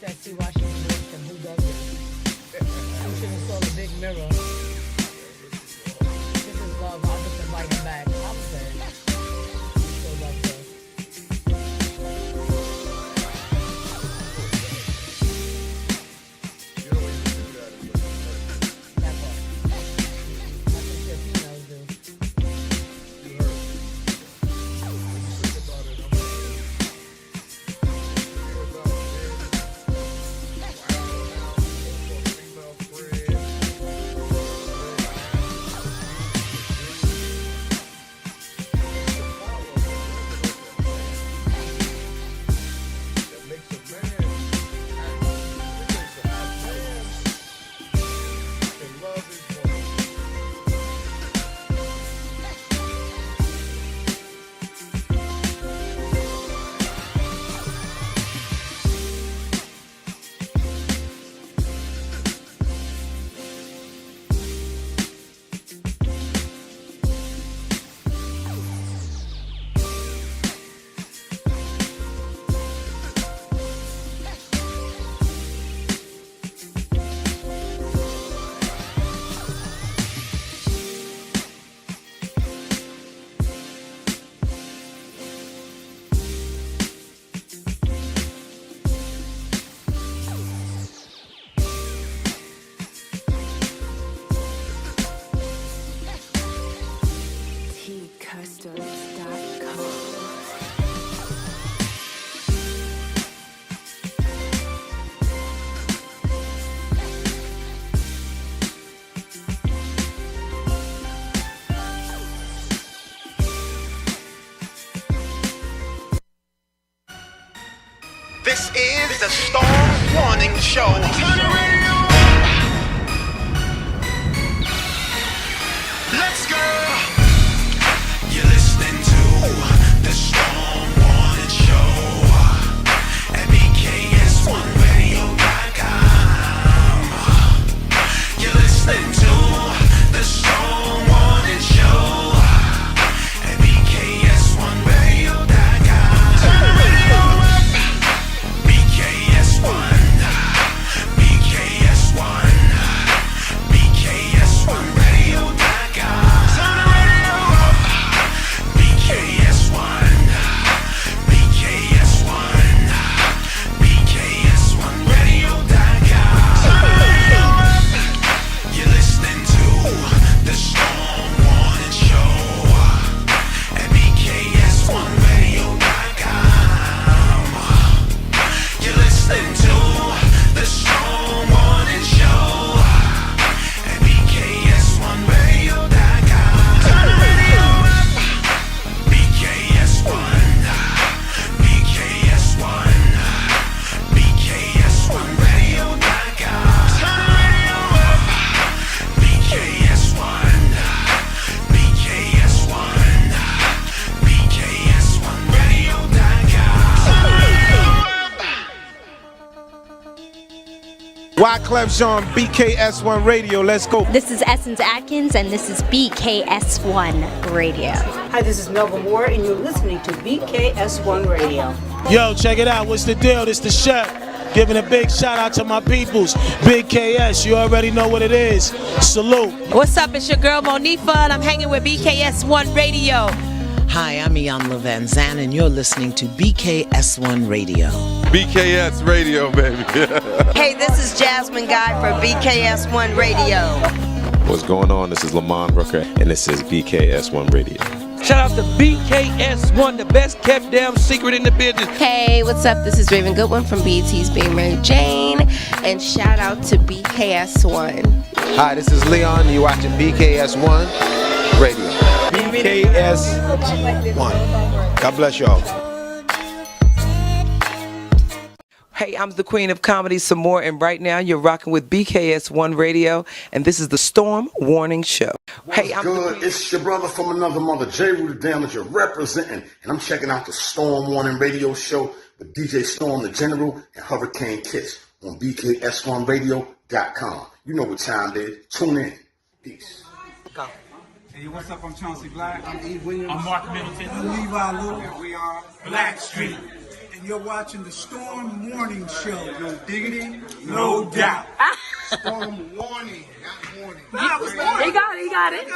sexy while she drinks and who doesn't? You should have saw the big mirror. This is love. I'll just invite him back. I'm dead. So love her. That part. That's what your females do. This is the Storm Warning Show. Turn the radio up. Let's go. You're listening to the Storm Warning Show at BKS1Radio.com. You're listening to the Storm Warning Show at BKS1Radio.com. Turn the radio up. BKS1, BKS1, BKS1Radio.com. Turn the radio up. BKS1, BKS1, BKS1Radio.com. Turn the radio up. You're listening to the Storm Warning Show at BKS1Radio.com. You're listening to the Storm Warning Show at BKS1Radio.com. Turn the radio up. BKS1, BKS1, BKS1Radio.com. Turn the radio up. BKS1, BKS1, BKS1Radio.com. Turn the radio up. Wyclef Jean, BKS1 Radio. Let's go. This is Essence Atkins, and this is BKS1 Radio. Hi, this is Melba Moore, and you're listening to BKS1 Radio. Yo, check it out. What's the deal? This the chef. Giving a big shout out to my peoples. Big KS, you already know what it is. Salute. What's up? It's your girl Monifa, and I'm hanging with BKS1 Radio. Hi, I'm Iyanla Van Zandt, and you're listening to BKS1 Radio. BKS Radio, baby. Hey, this is Jasmine Guy for BKS1 Radio. What's going on? This is Lamont Rooker, and this is BKS1 Radio. Shout out to BKS1, the best kept damn secret in the business. Hey, what's up? This is Raven Goodwin from BET's Being Mary Jane, and shout out to BKS1. Hi, this is Leon. You're watching BKS1 Radio. BKS1. God bless y'all. Hey, I'm the queen of comedy some more, and right now you're rocking with BKS1 Radio, and this is the Storm Warning Show. Hey, I'm good. It's your brother from another mother, J. Rue the Damage, you're representing, and I'm checking out the Storm Warning Radio Show with DJ Storm the General and Hurricane Kiss on BKS1Radio.com. You know what time it is. Tune in. Peace. Go. Hey, what's up? I'm Chauncey Black. I'm E. Williams. I'm Mark Middleton. I'm Levi Lou. And we are Black Street. and you're watching the Storm Warning Show. No diggity, no doubt. Storm Warning, not warning. He got it.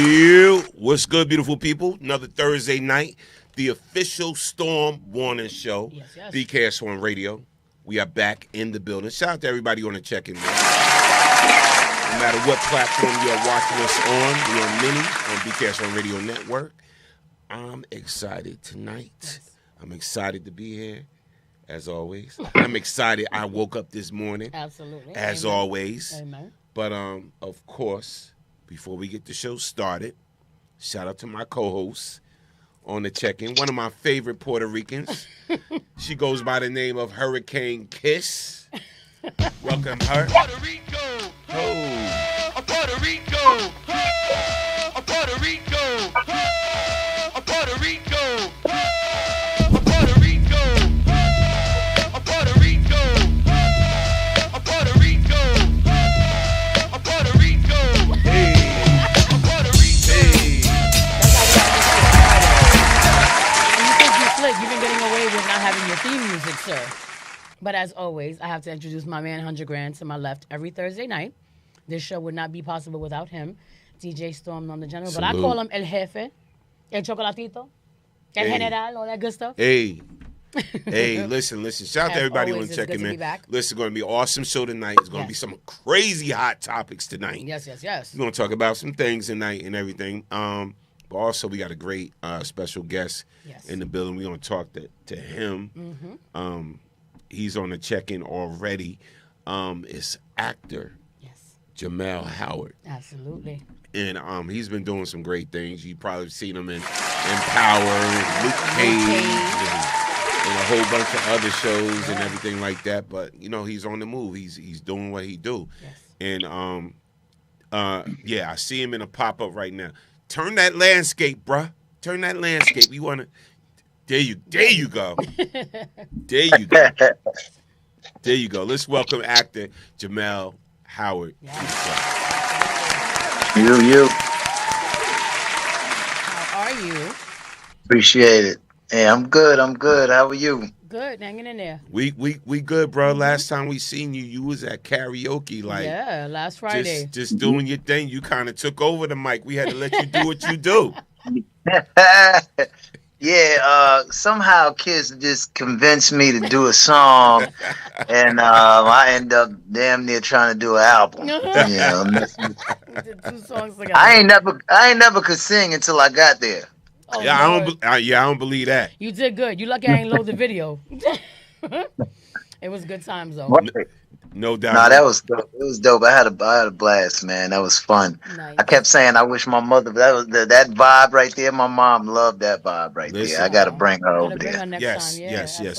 You, what's good, beautiful people? Another Thursday night, the official Storm Warning Show, Yes. BKS1 Radio. We are back in the building. Shout out to everybody on the check-in. No matter what platform you are watching us on, we are many on BKS1 Radio Network. I'm excited tonight. I'm excited to be here, as always. I'm excited I woke up this morning. Absolutely. As Amen. always. Amen. But, of course, before we get the show started, shout out to my co-host on the check-in, one of my favorite Puerto Ricans. She goes by the name of Hurricane Kiss. Welcome her. Puerto Rico. Oh. Puerto Rico. Puerto Rico. Puerto Rico. Puerto Rico. Puerto Rico. Puerto Rico. Puerto Rico. Hey. Puerto Rico. Hey. You think you're slick. You've been getting away with not having your theme music, sir. But as always, I have to introduce my man 100 Grand to my left every Thursday night. This show would not be possible without him. DJ Storm on the general. But I Salute. call him El Jefe, El Chocolatito, El Hey. General, all that good stuff. Hey. Hey, listen. Shout out to As everybody always, on it's check-in, good to man. be back. Listen, it's going to be an awesome show tonight. It's going to be some crazy hot topics tonight. Yes. We're going to talk about some things tonight and everything. But also, we got a great special guest in the building. We're going to talk to him. Mm-hmm. He's on the check-in already. It's actor Jamel Howard. Absolutely. And he's been doing some great things. You've probably seen him in Power, Luke Cage, and a whole bunch of other shows and everything like that. But, you know, he's on the move. He's doing what he do. Yes. And, I see him in a pop-up right now. Turn that landscape, bruh. Turn that landscape. You want to... There you go. There you go. There you go. Let's welcome actor Jamel Howard. You. How are you? Appreciate it. Hey, I'm good. How are you? Good, hanging in there. We good, bro. Last time we seen you, you was at karaoke, like last Friday. just doing your thing. You kind of took over the mic. We had to let you do what you do. Somehow kids just convinced me to do a song, and I end up damn near trying to do an album. We did 2 songs together. I ain't never could sing until I got there. Oh, I don't believe that. You did good. You lucky I ain't load the video. It was good times though. No doubt. Nah, that was dope. It was dope. I had a blast, man. That was fun. Nice. I kept saying I wish my mother that vibe right there. My mom loved that vibe right there. I gotta bring her over there. Yes,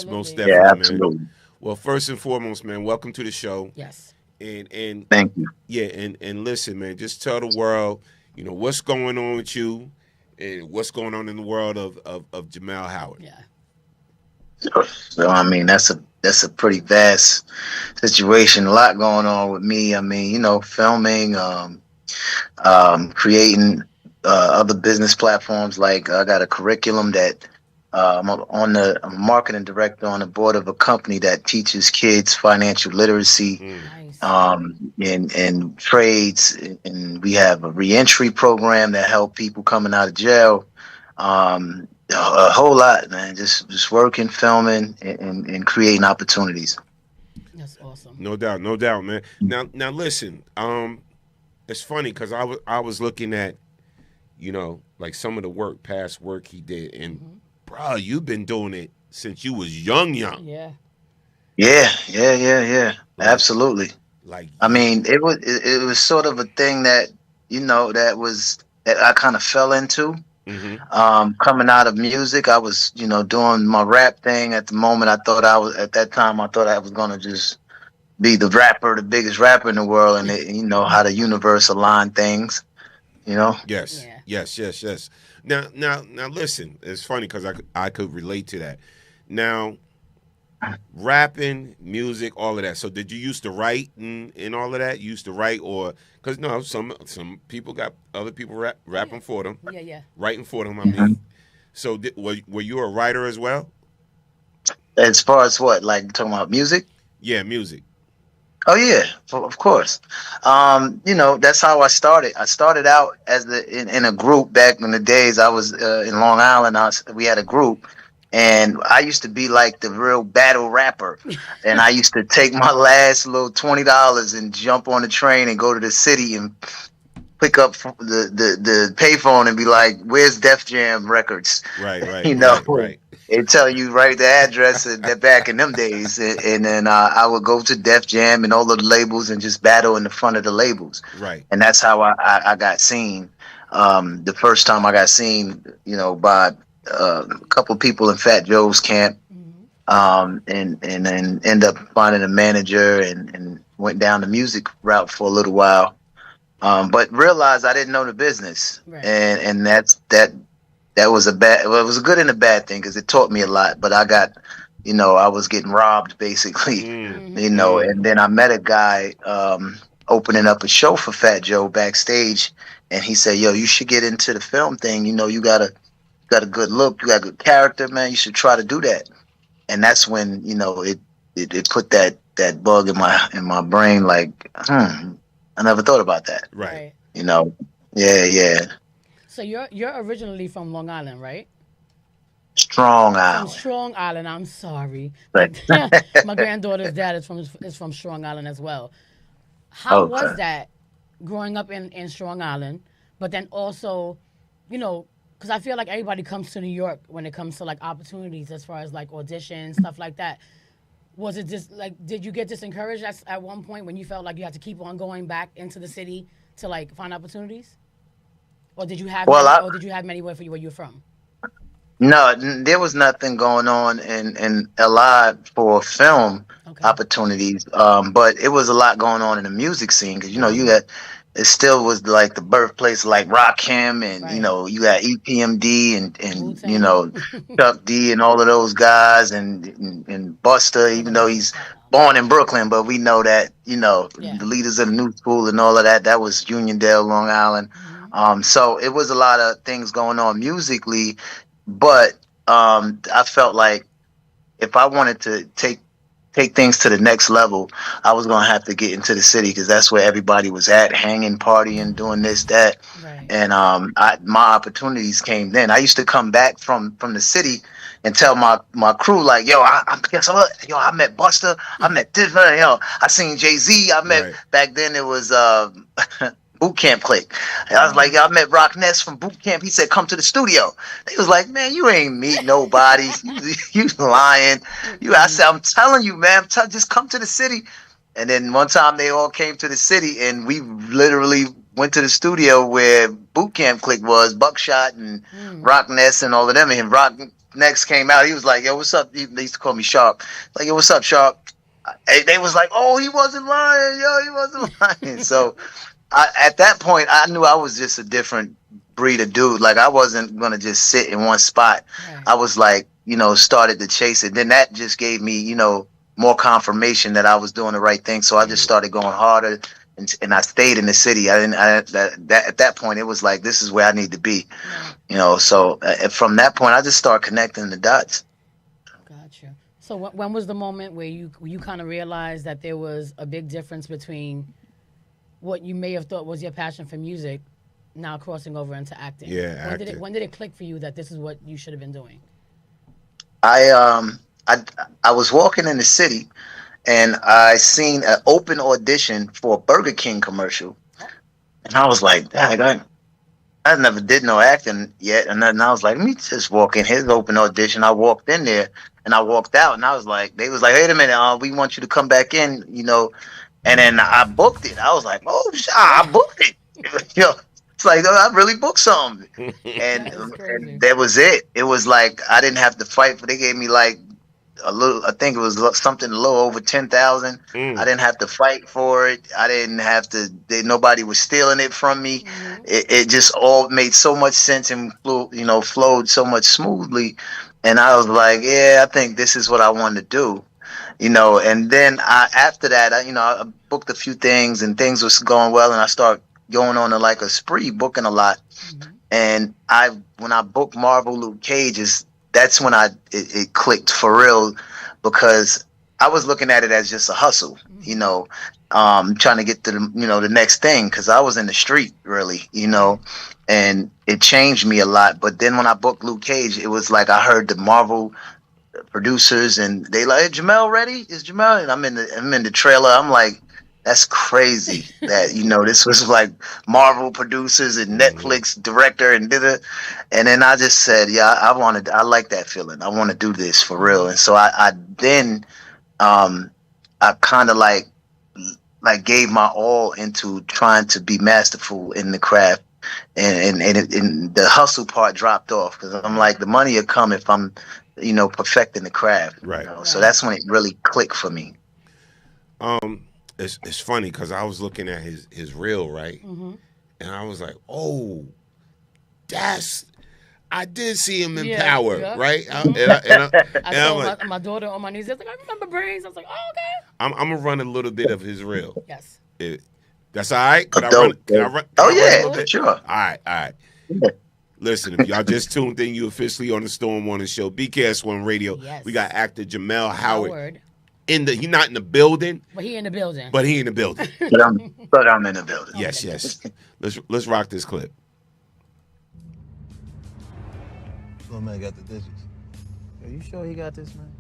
most definitely. Yeah, absolutely. Man. Well, first and foremost, man, welcome to the show. Yes. And thank you. Yeah, and listen, man, just tell the world, you know, what's going on with you and what's going on in the world of Jamel Howard. Yeah. So I mean, that's a pretty vast situation. A lot going on with me. I mean, you know, filming, creating other business platforms. Like I got a curriculum that I'm a marketing director on the board of a company that teaches kids financial literacy. In trades, and we have a reentry program that help people coming out of jail. A whole lot, man. Just working, filming, and creating opportunities. That's awesome. No doubt, man. Now listen. It's funny because I was looking at, you know, like some of the past work he did, and bro, you've been doing it since you was young. Yeah. Absolutely. Like, I mean, it was sort of a thing that, you know, that I kind of fell into. Coming out of music, I was, you know, doing my rap thing. At the moment, at that time I thought I was gonna just be the biggest rapper in the world, and you know how the universe align things, you know. Yes. Now, listen. It's funny because I could relate to that. Now, rapping, music, all of that. So, did you used to write and all of that? You used to write, or because no, some people got other people rapping for them. Yeah. Writing for them. I mean, So were you a writer as well? As far as what, like talking about music? Yeah, music. Oh yeah, of course. That's how I started. I started out as in a group back in the days. I was in Long Island. We had a group, and I used to be like the real battle rapper. And I used to take my last little $20 and jump on the train and go to the city and pick up the payphone and be like, "Where's Def Jam Records?" Right, right. It tell you right the address that back in them days, and then I would go to Def Jam and all of the labels and just battle in the front of the labels. Right. And that's how I got seen. The first time I got seen, by a couple people in Fat Joe's camp, and then end up finding a manager and went down the music route for a little while. But realized I didn't know the business, right. and that was it was a good and a bad thing because it taught me a lot. But I got, I was getting robbed basically, and then I met a guy opening up a show for Fat Joe backstage, and he said, "Yo, you should get into the film thing. You got a good look, you got a good character, man. You should try to do that." And that's when it put that bug in my brain, like, I never thought about that. Right. Yeah. So you're originally from Long Island, right? Strong Island. From Strong Island. I'm sorry. Right. My granddaughter's dad is from Strong Island as well. How was that growing up in Strong Island? But then also, because I feel like everybody comes to New York when it comes to like opportunities as far as like auditions, stuff like that. Was it just like, did you get discouraged at one point when you felt like you had to keep on going back into the city to like find opportunities? Or did you have many where you're from? No, there was nothing going on in LI for film opportunities. But it was a lot going on in the music scene because it still was like the birthplace of like Rakim and you got EPMD and Chuck D and all of those guys and Busta, even though he's born in Brooklyn, but we know that the leaders of the new school and all of that was Uniondale, Long Island. So it was a lot of things going on musically, but I felt like if I wanted to take things to the next level, I was going to have to get into the city because that's where everybody was at, hanging, partying, doing this, that. Right. And my opportunities came then. I used to come back from the city and tell my crew, like, yo, I met Buster, I met this, I seen Jay-Z, I met, back then it was Boot Camp Click. I was like, I met Rock Ness from Boot Camp. He said, come to the studio. He was like, man, you ain't meet nobody. You lying. I said, I'm telling you, man, just come to the city. And then one time they all came to the city and we literally went to the studio where Boot Camp Click was, Buckshot and Rock Ness and all of them. And Rock Ness came out. He was like, yo, what's up? They used to call me Sharp. Like, yo, what's up, Sharp? They was like, oh, he wasn't lying. Yo, he wasn't lying. So at that point, I knew I was just a different breed of dude. Like, I wasn't going to just sit in one spot. Right. I was like, started to chase it. Then that just gave me, more confirmation that I was doing the right thing. So I just started going harder and I stayed in the city. At that point, it was like, this is where I need to be, So from that point, I just started connecting the dots. Gotcha. So when was the moment where you kind of realized that there was a big difference between what you may have thought was your passion for music now crossing over into acting? Yeah, when did it click for you that this is what you should have been doing? I was walking in the city and I seen an open audition for a Burger King commercial. And I was like, dang, I never did no acting yet. And then I was like, let me just walk in. Here's an open audition. I walked in there and I walked out and I was like, they was like, wait a minute, we want you to come back in, And then I booked it. I was like, oh, I booked it. It's like, I really booked something. And that was it. It was like, I didn't have to fight for, they gave me like a little, I think it was something a little over 10,000. I didn't have to fight for it. I didn't have to, nobody was stealing it from me. It just all made so much sense and flowed so much smoothly. And I was like, yeah, I think this is what I want to do. And then after that, I booked a few things and things was going well. And I started going on like a spree, booking a lot. And when I booked Marvel Luke Cage, that's when it clicked for real, because I was looking at it as just a hustle, you know, trying to get to the next thing, because I was in the street really, you know, and it changed me a lot. But then when I booked Luke Cage, it was like I heard the Marvel producers and they like, hey, Jamel ready? Is Jamel? And I'm in the trailer. I'm like, that's crazy that, you know, this was like Marvel producers and Netflix director and did it. And then I just said, yeah, I like that feeling. I want to do this for real. And so I then I kind of like gave my all into trying to be masterful in the craft. And the hustle part dropped off, because I'm like, the money will come if I'm, you know, perfecting the craft. Right. You know? So that's when it really clicked for me. It's funny because I was looking at his reel, right? Mm-hmm. And I was like, oh, I did see him in Yeah, Power, yeah. right? I saw my daughter on my knees. I was like, I remember Brains. I was like, oh, okay. I'm gonna run a little bit of his reel. Yes. That's all right? Can I run a little bit? Sure. All right. Listen, if y'all just tuned in, you officially on the Storm Warning Show, BKS1 Radio. Yes. We got actor Jamel Howard. He's not in the building. But he in the building. But he in the building. but I'm in the building. Yes. Let's rock this clip. Little man got the digits. Are you sure he got this, man?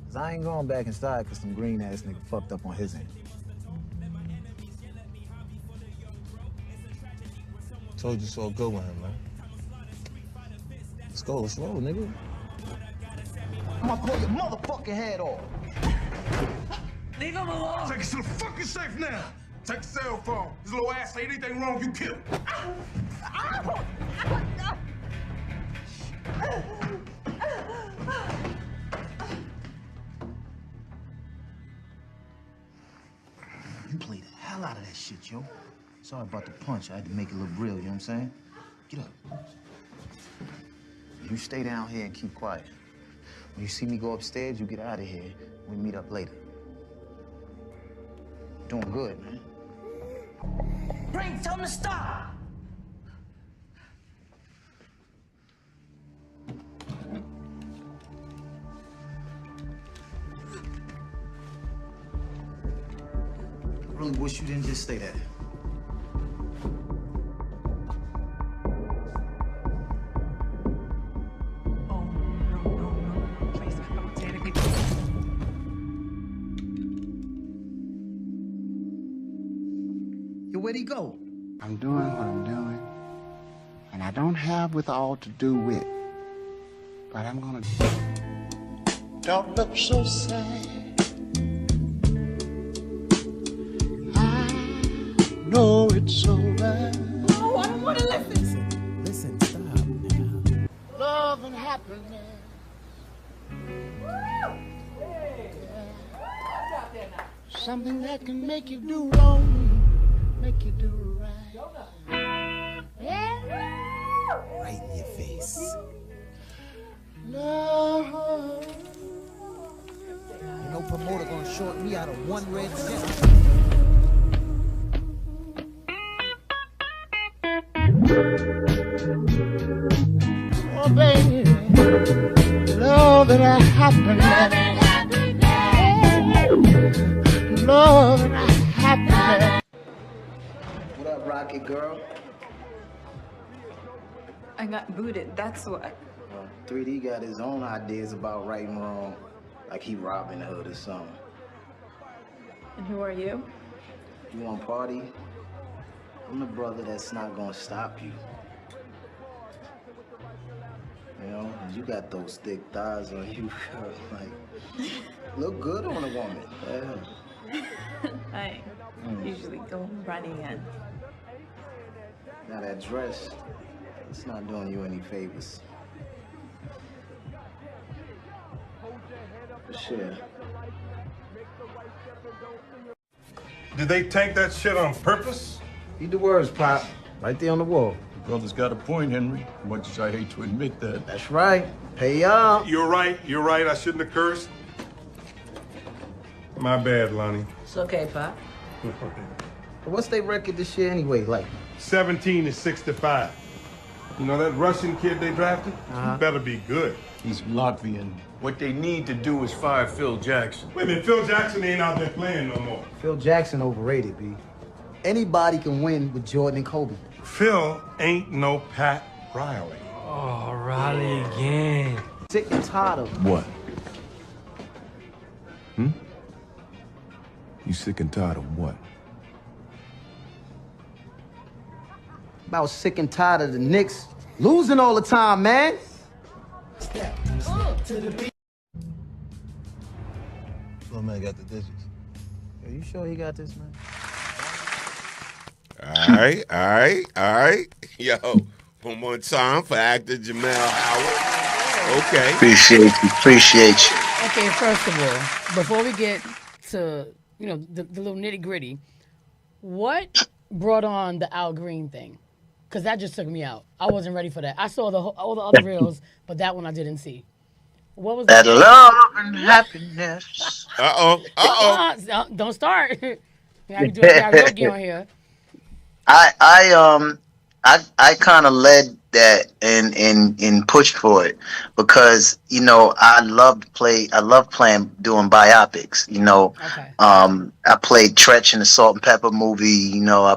Cause I ain't going back inside cause some green ass nigga fucked up on his end. Told you so good with him, man. Let's go, let's roll, nigga. I'm gonna pull your motherfucking head off. Leave him alone. Take it to the fucking safe now. Take the cell phone. His little ass say anything wrong, you kill him. You played the hell out of that shit, yo. Sorry about the punch. I had to make it look real, you know what I'm saying? Get up. You stay down here and keep quiet. When you see me go upstairs, you get out of here. We meet up later. Doing good, man. Brains, tell him to stop. I really wish you didn't just stay there. Where'd he go? I'm doing what I'm doing, and I don't have with all to do with, but I'm gonna. Don't look so sad. I know it's alright. Oh, I don't want to listen. Listen, stop now. Love and happiness. Something that can make you do wrong. Make you do right. Right in your face. Love. Ain't no promoter gonna short me out of one red cent. Oh, baby. Love and happiness. Love and happiness. What up, Rocket Girl? I got booted, that's what. 3D got his own ideas about right and wrong, like he Robin Hood or something. And who are you? You want party? I'm the brother that's not gonna stop you. You know, you got those thick thighs on you, girl. Like, look good on a woman. Yeah. I usually go running in. Now that dress, it's not doing you any favors. For sure. Did they take that shit on purpose? Read the words, Pop. Right there on the wall. Brother's got a point, Henry. Much as I hate to admit that. That's right. Pay up. You're right. I shouldn't have cursed. My bad, Lonnie. It's okay, Pop. What's their record this year anyway? Like 17 to 65. You know that Russian kid they drafted? He better be good. He's Latvian. What they need to do is fire Phil Jackson. Wait a minute, Phil Jackson ain't out there playing no more. Phil Jackson overrated, B. Anybody can win with Jordan and Kobe. Phil ain't no Pat Riley. Oh, Riley again. Sick and tired of What? You sick and tired of what? About sick and tired of the Knicks losing all the time, man. Little man got the digits. Are you sure he got this, man? All right. Yo, one more time for actor Jamel Howard. Okay. Appreciate you. Okay, first of all, before we get to the little nitty gritty, what brought on the Al Green thing? Because that just took me out. I wasn't ready for that. I saw all the other reels, but that one I didn't see. What was that? Love and happiness. Don't start. You gotta do a karaoke on here. I kind of led that and pushed for it because I love playing doing biopics. I played Tretch in the Salt and Pepper movie. I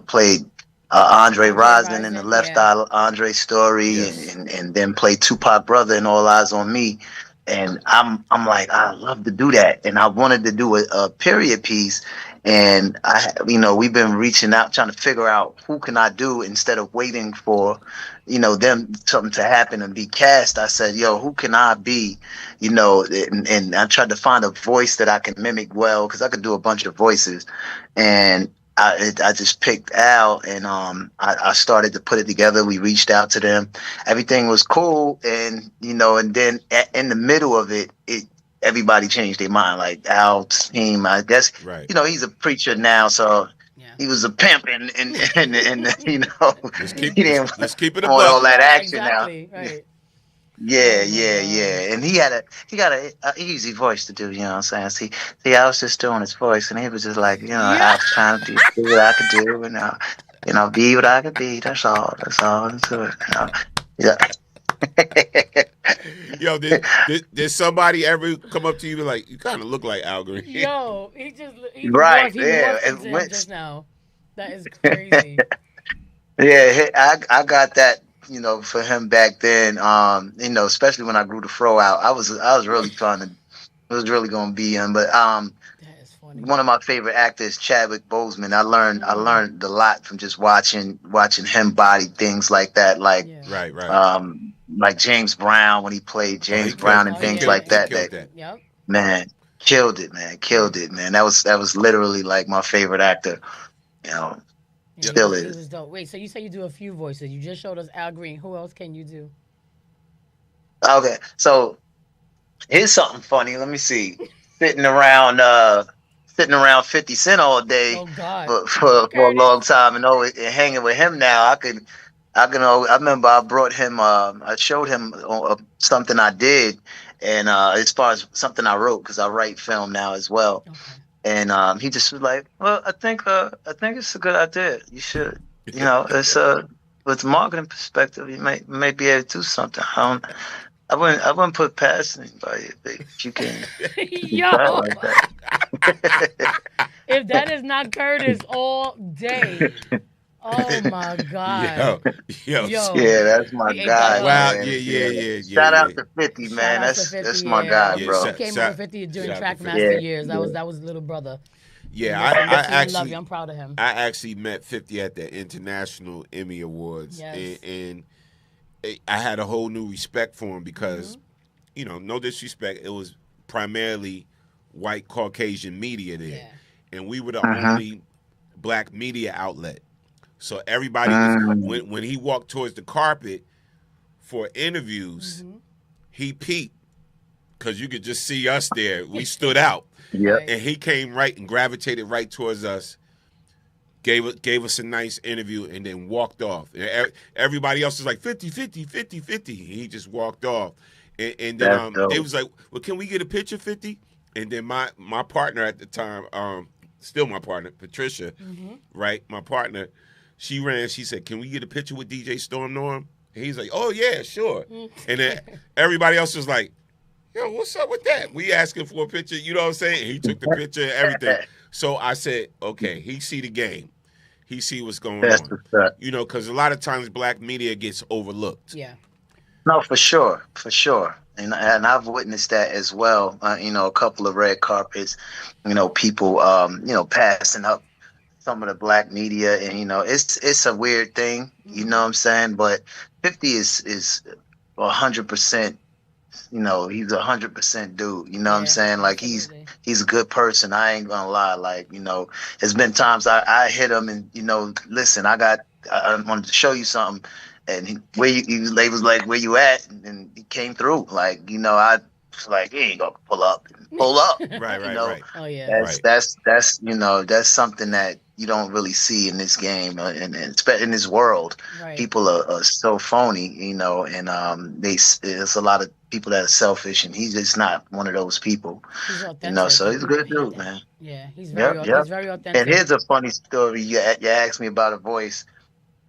played Andre Rison in the Left Eye Andre story, and then played Tupac brother in All Eyes on Me. And I'm like, I love to do that, and I wanted to do a period piece. And we've been reaching out, trying to figure out who can I do instead of waiting for, them something to happen and be cast. I said, who can I be? And I tried to find a voice that I can mimic well, because I could do a bunch of voices. And I just picked Al, and I started to put it together. We reached out to them. Everything was cool, and and then in the middle of it, everybody changed their mind. Like Al's team, I guess, right. He's a preacher now, so he was a pimp, and let's keep it above all that action exactly, now. Right. Yeah. And he got a easy voice to do, what I'm saying? See, I was just doing his voice, and he was just like, I was trying to do what I could do, and be what I could be. That's all into it. Yeah. Yo, did somebody ever come up to you and be like, you kind of look like Al Green? Yo, he right, morphed into him just now. That is crazy. Yeah, I got that. For him back then, especially when I grew the fro out, I was really trying to, it was really going to be him. But one of my favorite actors, Chadwick Boseman, I learned a lot from just watching him body things like that, like right. Like James Brown when he played James Brown and things like that. Yep. Man, killed it, man. That was literally like my favorite actor, Still is. It was dope. Wait, so you say you do a few voices. You just showed us Al Green. Who else can you do? Okay, so here's something funny. Let me see. Sitting around 50 Cent all day for a long time, and hanging with him now. I remember I brought him. I showed him something I did, and as far as something I wrote, because I write film now as well. Okay. And he just was like, "Well, I think it's a good idea. You should, it's with marketing perspective, you may be able to do something. I wouldn't put past anybody if you can. Yo, like that. If that is not Curtis all day. Oh my God. Yo. Yeah, that's my guy. Wow, man. Yeah. Shout out to 50, man. That's my guy, bro. He came up with 50 during Trackmaster years. That was little brother. Yeah, I actually love you. I'm proud of him. I actually met 50 at the International Emmy Awards, and I had a whole new respect for him because, no disrespect, it was primarily white Caucasian media there, and we were the only black media outlet. So everybody was, when he walked towards the carpet for interviews, he peeked because you could just see us there. We stood out. Yeah. And he came right and gravitated right towards us, gave us a nice interview, and then walked off. And everybody else was like, 50. He just walked off. And then they was like, well, can we get a picture, 50? And then my partner at the time, still my partner, Patricia, right, my partner, she said, can we get a picture with DJ Storm Norm? He's like, oh yeah, sure. And then everybody else was like, yo, what's up with that? We asking for a picture, you know what I'm saying? He took the picture and everything. So I said, okay, he see the game. He see what's going on. You know, because a lot of times black media gets overlooked. Yeah. No, for sure, for sure. And I've witnessed that as well. You know, a couple of red carpets, you know, people, you know, passing up some of the black media, and you know, it's a weird thing. You know what I'm saying? But 50 is 100%. You know, he's 100% dude. You know what I'm saying? Like he's a good person. I ain't gonna lie. Like, you know, there's been times I hit him and, you know, listen, I wanted to show you something, and they was like, where you at? And he came through. Like, you know, I was like, he ain't gonna pull up. Right, You know, right. Oh yeah. that's you know, that's something that you don't really see in this game, and in this world. Right. People are so phony, you know, and there's a lot of people that are selfish, and he's just not one of those people. He's authentic. You know, so he's a good dude, man. Yeah, he's very authentic. And here's a funny story. You asked me about a voice.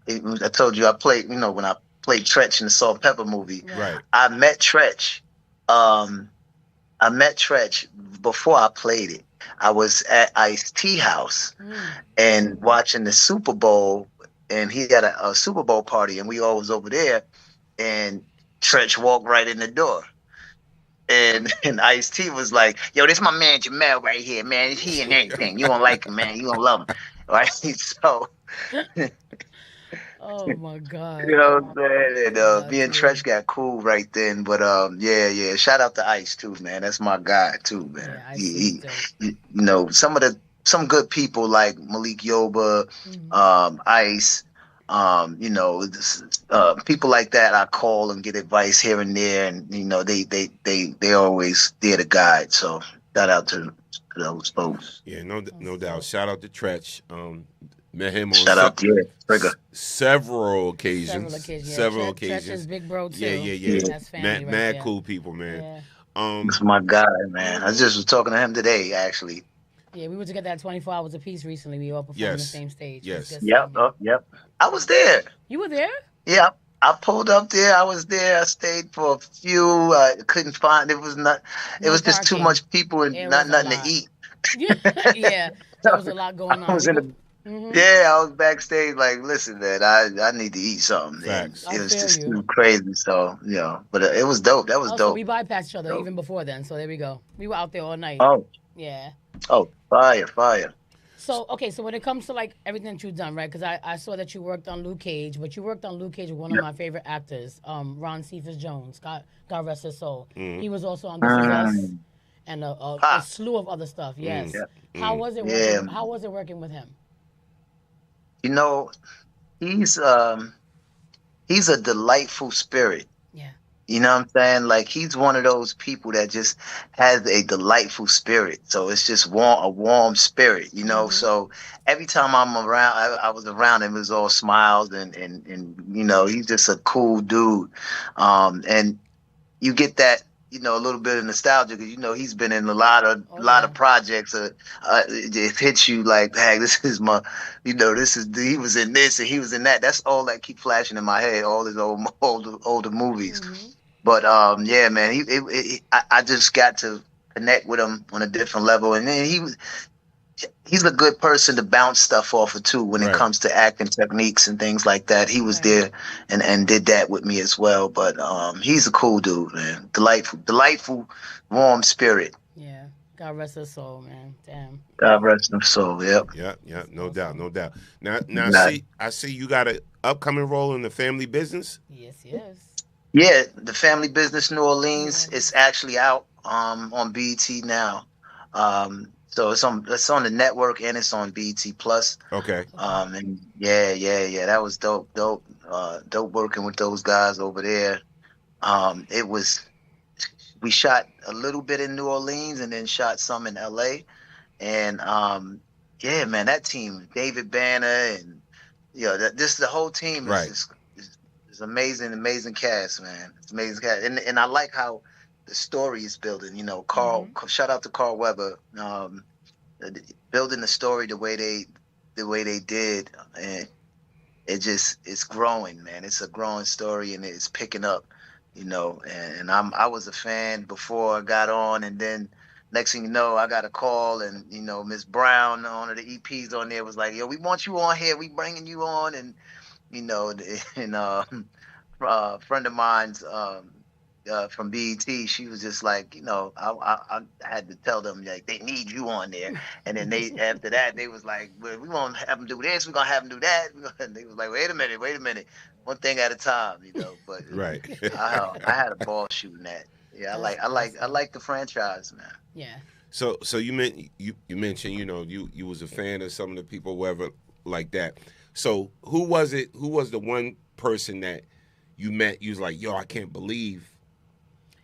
I told you I played, you know, when I played Tretch in the Salt and Pepper movie. Right. I met Tretch. I met Tretch before I played it. I was at Ice-T house and watching the Super Bowl, and he had a Super Bowl party, and we all was over there, and Tretch walked right in the door. And Ice-T was like, yo, this my man Jamel right here, man. He and everything. You gonna like him, man. You gonna love him. Right? So oh my God. You know what I'm saying? And me and Tretch got cool right then. But yeah. Shout out to Ice too, man. That's my guy too, man. Yeah, he, you know, some good people like Malik Yoba, Ice, you know, people like that I call and get advice here and there, and you know, they always there to guide. So shout out to those folks. Yeah, no doubt. Shout out to Tretch. Met him on several occasions. Several occasions. Tretch is big bro too. Yeah. That's family Mad cool people, man. Yeah. That's my guy, man. I just was talking to him today, actually. Yeah, we were together at 24 Hours apiece recently. We all performed on the same stage. Yes. Yep. I was there. You were there? Yeah. I pulled up there. I was there. I stayed for a few. I couldn't find. It was not. It was just too much people and nothing to eat. Yeah, there was a lot going on. I was Yeah, I was backstage. Like, listen, man, I need to eat something. And it was just too crazy. So you know, but it was dope. That was dope. We bypassed each other even before then. So there we go. We were out there all night. Oh. Yeah. Oh, fire. So, okay, so when it comes to, like, everything that you've done, right, because I saw that you worked on Luke Cage, but you worked on Luke Cage with one of my favorite actors, Ron Cephas-Jones, God rest his soul. He was also on This Is Us and a slew of other stuff, yes. How was it working? How was it working with him? You know, he's a delightful spirit. Yeah. You know what I'm saying? Like, he's one of those people that just has a delightful spirit. So it's just a warm spirit, you know? So every time I'm around, I was around him, it was all smiles and you know, he's just a cool dude. And you get that, you know, a little bit of nostalgia because, you know, he's been in a lot of projects. It hits you like, hey, this is my, you know, he was in this and he was in that. That's all that keep flashing in my head, all his older movies. But yeah, man, I just got to connect with him on a different level, and then he's a good person to bounce stuff off of too when it comes to acting techniques and things like that. He was there and did that with me as well. But he's a cool dude, man. Delightful, warm spirit. Yeah. God rest his soul, man. Damn. God rest his soul. Yep. No doubt. Now, I see you got an upcoming role in the family business. Yes. Yeah, the Family Business New Orleans is actually out on BET now. So it's on the network and it's on BET Plus. Okay. And yeah, that was dope working with those guys over there. We shot a little bit in New Orleans and then shot some in LA. And yeah, man, that team, David Banner and the whole team is amazing cast, man. It's amazing cast, and I like how the story is building. You know, Carl. Shout out to Carl Weber, building the story the way they did, and it's growing, man. It's a growing story, and it's picking up, and I was a fan before I got on, and then next thing you know, I got a call, and Miss Brown, one of the EPs on there, was like, "Yo, we want you on here. We bringing you on," and and a friend of mine's from BET, she was just like, I had to tell them like they need you on there, and then they after that they was like, well, we won't have them do this, we're gonna have them do that, and they was like, wait a minute, one thing at a time, But right, I had a ball shooting that. Yeah, I like the franchise, man. Yeah. So you mentioned you was a fan of some of the people, whoever like that. So who was it? Who was the one person that you met? You was like, yo, I can't believe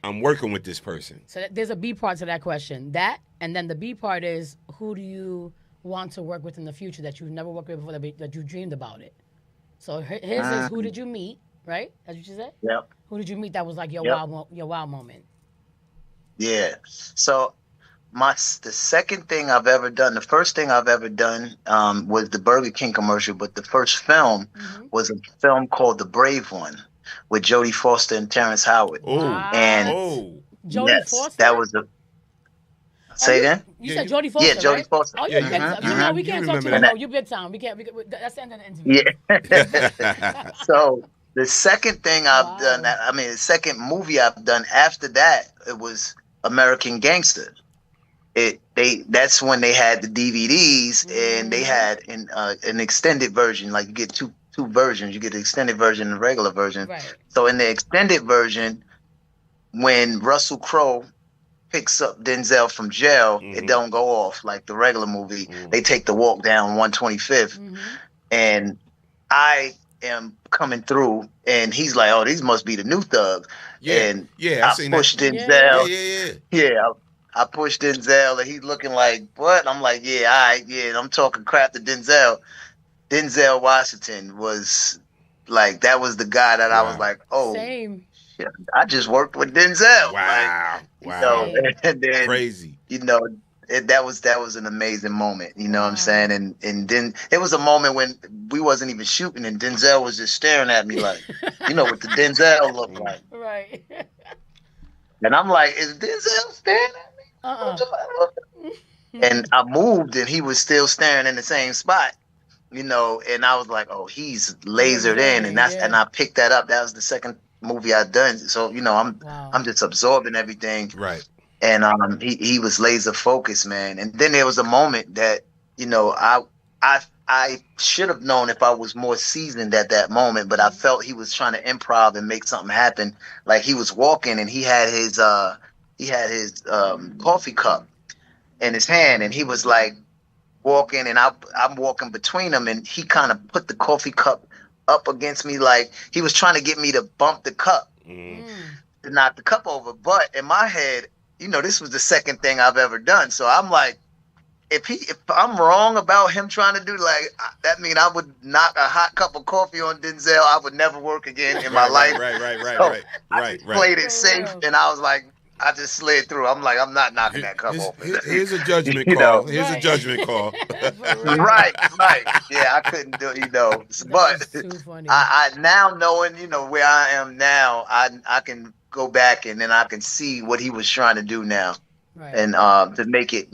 I'm working with this person. So there's a B part to that question. That, and then the B part is, who do you want to work with in the future that you've never worked with before, that you dreamed about it? So his is, who did you meet, right? That's what you said? Yep. Who did you meet that was like your wow moment? Yeah. So the second thing I've ever done, the first thing I've ever done was the Burger King commercial, but the first film was a film called The Brave One with Jodie Foster and Terrence Howard. And Jodie Foster? That was a... Say again? You said Jodie Foster, yeah, Jodie right? Foster. Oh, yeah. We can't talk to you. No, you big time. We can't. That's the end of the interview. Yeah. So the second thing I've done, the second movie I've done after that, it was American Gangster. That's when they had the DVDs, and they had an extended version. Like, you get two versions. You get the extended version and the regular version. Right. So in the extended version, when Russell Crowe picks up Denzel from jail, it don't go off like the regular movie. They take the walk down 125th, and I am coming through, and he's like, "Oh, these must be the new thugs." And I pushed Denzel. Yeah. I pushed Denzel, and he's looking like, "What?" I'm like, "Yeah, all right, yeah." And I'm talking crap to Denzel. Denzel Washington was like, that was the guy that I was like, "Oh, same. Shit, I just worked with Denzel." Wow, wow, and then, crazy. That was an amazing moment. You know what I'm saying? And then it was a moment when we wasn't even shooting, and Denzel was just staring at me like, what the Denzel looked like. Right. And I'm like, is Denzel staring at me? And I moved, and he was still staring in the same spot. And I was like, oh, he's lasered in, and and I picked that up. That was the second movie I'd done. So, I'm just absorbing everything. Right. And he was laser focused, man. And then there was a moment that, I should have known if I was more seasoned at that moment, but I felt he was trying to improv and make something happen. Like, he was walking, and he had his coffee cup in his hand, and he was like walking, and I'm walking between them, and he kind of put the coffee cup up against me, like he was trying to get me to bump the cup to knock the cup over. But in my head, this was the second thing I've ever done. So I'm like, if I'm wrong about him trying to do that, mean I would knock a hot cup of coffee on Denzel. I would never work again in my life. Right. I played it safe, and I was like, I just slid through. I'm like, I'm not knocking that cup off. Here's a judgment call. Here's a judgment call. Right. Yeah, I couldn't do but I now knowing, where I am now, I can go back, and then I can see what he was trying to do now. Right. And to make it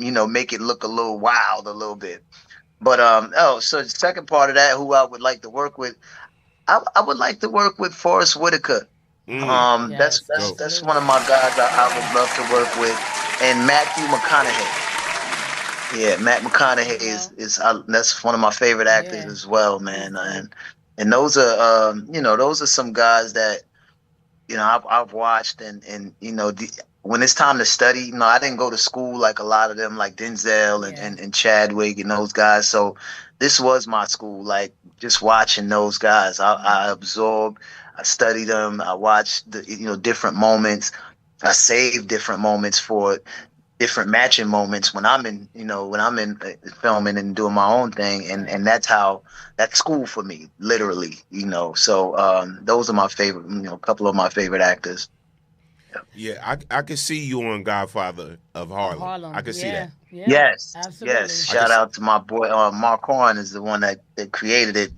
look a little wild a little bit. But so the second part of that, who I would like to work with, I would like to work with Forrest Whitaker. That's one of my guys I would love to work with, and Matthew McConaughey. Yeah, Matt McConaughey is that's one of my favorite actors as well, man. And those are those are some guys that I've watched, and when it's time to study, I didn't go to school like a lot of them, like Denzel and Chadwick and those guys. So this was my school, like just watching those guys. I absorbed. I studied them. I watched the different moments. I saved different moments for different matching moments when I'm in filming and doing my own thing, and that's school for me, literally. So those are my favorite, a couple of my favorite actors. Yeah, I could see you on Godfather of Harlem. I could see that. Yeah, Yes, absolutely. yes. Shout out to my boy Mark Horn is the one that created it.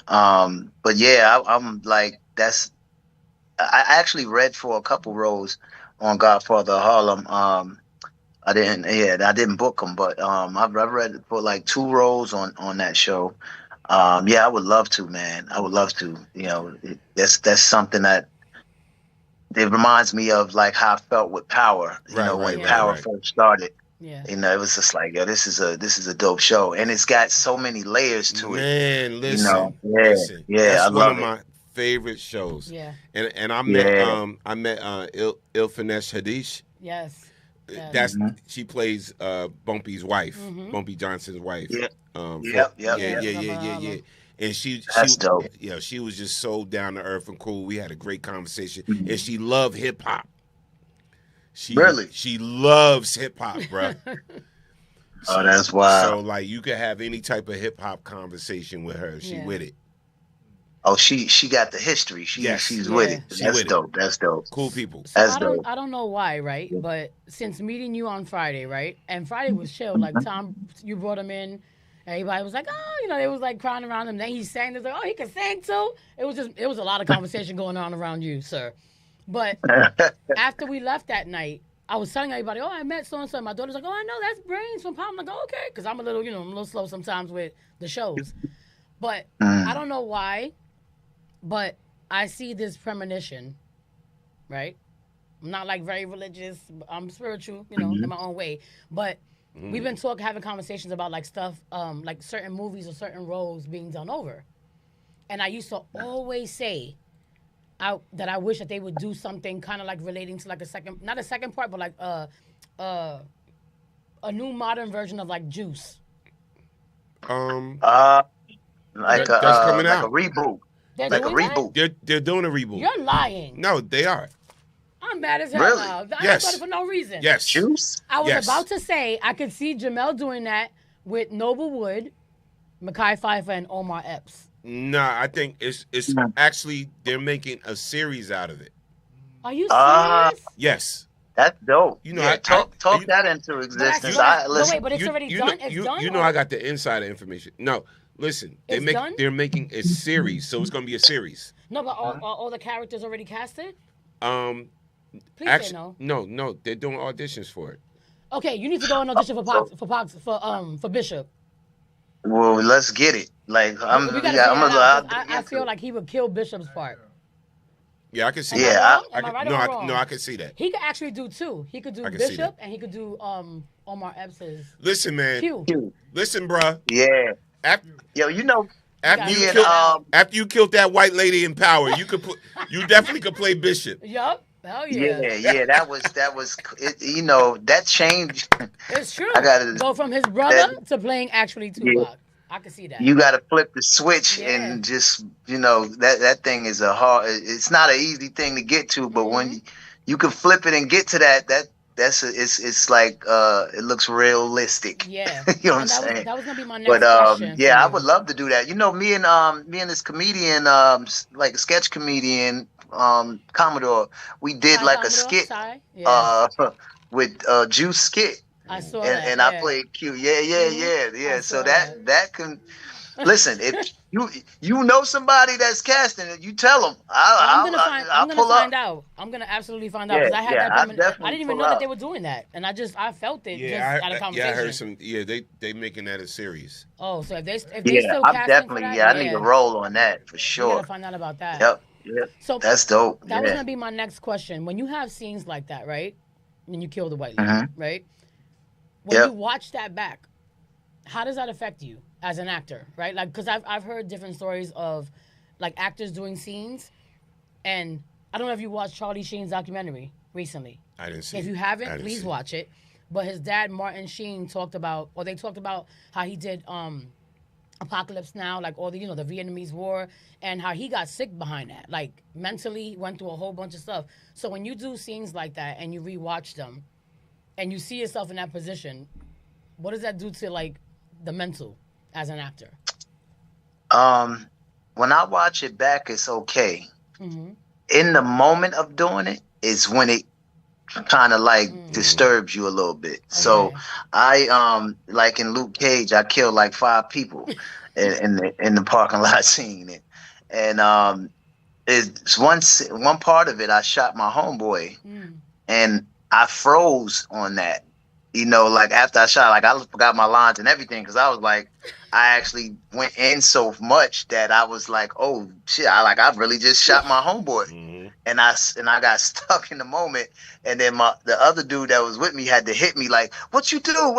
But yeah, I'm like I actually read for a couple roles on Godfather of Harlem. I didn't book them, but I've read for like 2 roles on that show. Yeah, I would love to, man. I would love to. You know, that's something that it reminds me of like how I felt with Power. You know, when Power first started. Yeah. You know, it was just like, yo, this is a dope show, and it's got so many layers to it. Man, listen, you know? listen. Yeah, That's I one love of it. my favorite shows. Yeah. And I met Ilfinesh Hadish. Yes. That's she plays Bumpy's wife, Bumpy Johnson's wife. Yeah. Yeah. And That's dope. Yeah, she was just so down to earth and cool. We had a great conversation, and she loved hip hop. She loves hip hop, bro. Oh, that's wild. So like, you could have any type of hip hop conversation with her. She with it. Oh, she got the history. She's with it. That's dope. That's dope. Cool people. That's dope. I don't know why, right? But since meeting you on Friday, right? And Friday was chill. Like Tom, you brought him in. Everybody was like, oh, you know, they was like crying around him. Then he sang. They was like, oh, he can sing too. It was a lot of conversation going on around you, sir. But after we left that night, I was telling everybody, oh, I met so and so. My daughter's like, oh, I know that's Brains from Pop. I'm like, oh, okay, because I'm a little slow sometimes with the shows. But I don't know why. But I see this premonition, right? I'm not like very religious. I'm spiritual, in my own way. But we've been having conversations about like stuff, like certain movies or certain roles being done over. And I used to always say that I wish that they would do something kind of like relating to like not a second part, but like a new modern version of like Juice. Like that's coming out. A reboot. Like a reboot. They're doing a reboot. You're lying. No, they are. I'm mad as hell Really? now. I Yes. started for no reason. Yes. Juice? I was about to say I could see Jamel doing that with Noble Wood, Mekhi Phifer, and Omar Epps. Nah, I think it's actually they're making a series out of it. Are you serious? Yes. That's dope. You know, talk that into existence. But it's already done. It's done. You know, I got the insider information. No, listen, they're making a series, so it's gonna be a series. No, but are all the characters already casted? Please Actually, say no. No, they're doing auditions for it. Okay, you need to go and audition for Bishop. Well, let's get it. Like I feel like he would kill Bishop's part. Yeah, I can see that. Am I right or wrong? No, I can see that. He could actually do 2. He could do Bishop and he could do Omar Epps'. Listen, man. Q. Listen, bruh. Yeah. After After you killed that white lady in Power, you definitely could play Bishop. Yup. Hell yeah. Yeah. That was it, that changed. It's true. I gotta go from his brother to playing actually Tupac. Yeah. I can see that. You got to flip the switch and just, that thing is it's not an easy thing to get to, but when you can flip it and get to it's like, it looks realistic. Yeah. You know what I'm saying? That was going to be my next question. Yeah, I would love to do that. Me and this comedian, like a sketch comedian, Commodore, we did like a skit, with Juice skit. I saw that. And I played Q. Yeah. So that can listen. If you know somebody that's casting it, you tell them. I'm gonna find out. I'm gonna absolutely find out because I had that. I didn't even know that they were doing that, and I felt it just out of conversation. Yeah, I heard some. Yeah, they making that a series. Oh, so if they still I'm casting definitely. for that, I need a role on that for sure. You gotta find out about that. Yep. Yeah. So that's dope. That was gonna be my next question. When you have scenes like that, right? When you kill the white lady, right? When you watch that back, how does that affect you as an actor, right? Like, because I've heard different stories of, like, actors doing scenes, and I don't know if you watched Charlie Sheen's documentary recently. I didn't see it. If you haven't, please watch it. But his dad, Martin Sheen, talked about how he did Apocalypse Now, like all the, the Vietnamese War, and how he got sick behind that. Like, mentally went through a whole bunch of stuff. So when you do scenes like that and you rewatch them, and you see yourself in that position, what does that do to, like, the mental as an actor? When I watch it back, it's okay. Mm-hmm. In the moment of doing it is when kind of like disturbs you a little bit. So I like in Luke Cage, I killed like 5 people in the parking lot scene, and it's one part of it. I shot my homeboy, and I froze on that. You know, like after I shot, like I forgot my lines and everything because I was like, I actually went in so much that I was like, oh shit, I really just shot my homeboy, and I got stuck in the moment, and then the other dude that was with me had to hit me like, what you do,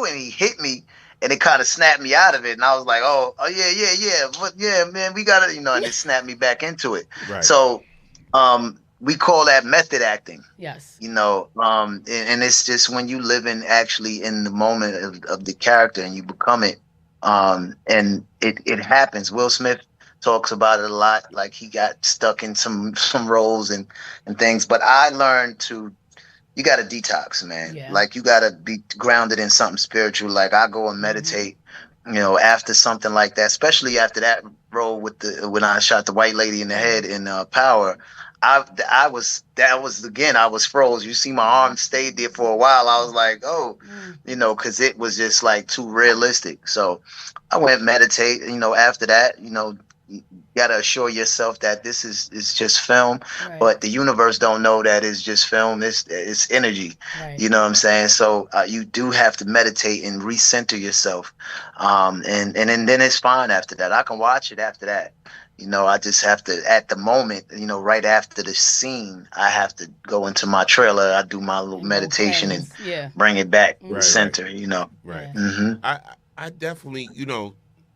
and he hit me, and it kind of snapped me out of it, and I was like, oh yeah, but yeah, man, we gotta, and it snapped me back into it. Right. So, we call that method acting. Yes. And it's just when you live in actually in the moment of the character and you become it, and it happens. Will Smith talks about it a lot, like he got stuck in some roles and things. But I learned you got to detox, man. Yeah. Like you got to be grounded in something spiritual. Like I go and meditate, after something like that, especially after that role when I shot the white lady in the head in Power. I was froze. You see my arm stayed there for a while. I was like, oh, because it was just like too realistic. So I went meditate, after that, you gotta assure yourself that this is just film, but the universe don't know that it's just film. It's energy. Right. You know what I'm saying? So you do have to meditate and recenter yourself. And then it's fine after that. I can watch it after that. I just have to, at the moment, right after the scene, I have to go into my trailer. I do my little meditation and bring it back to the center, Right. Mm-hmm. I definitely,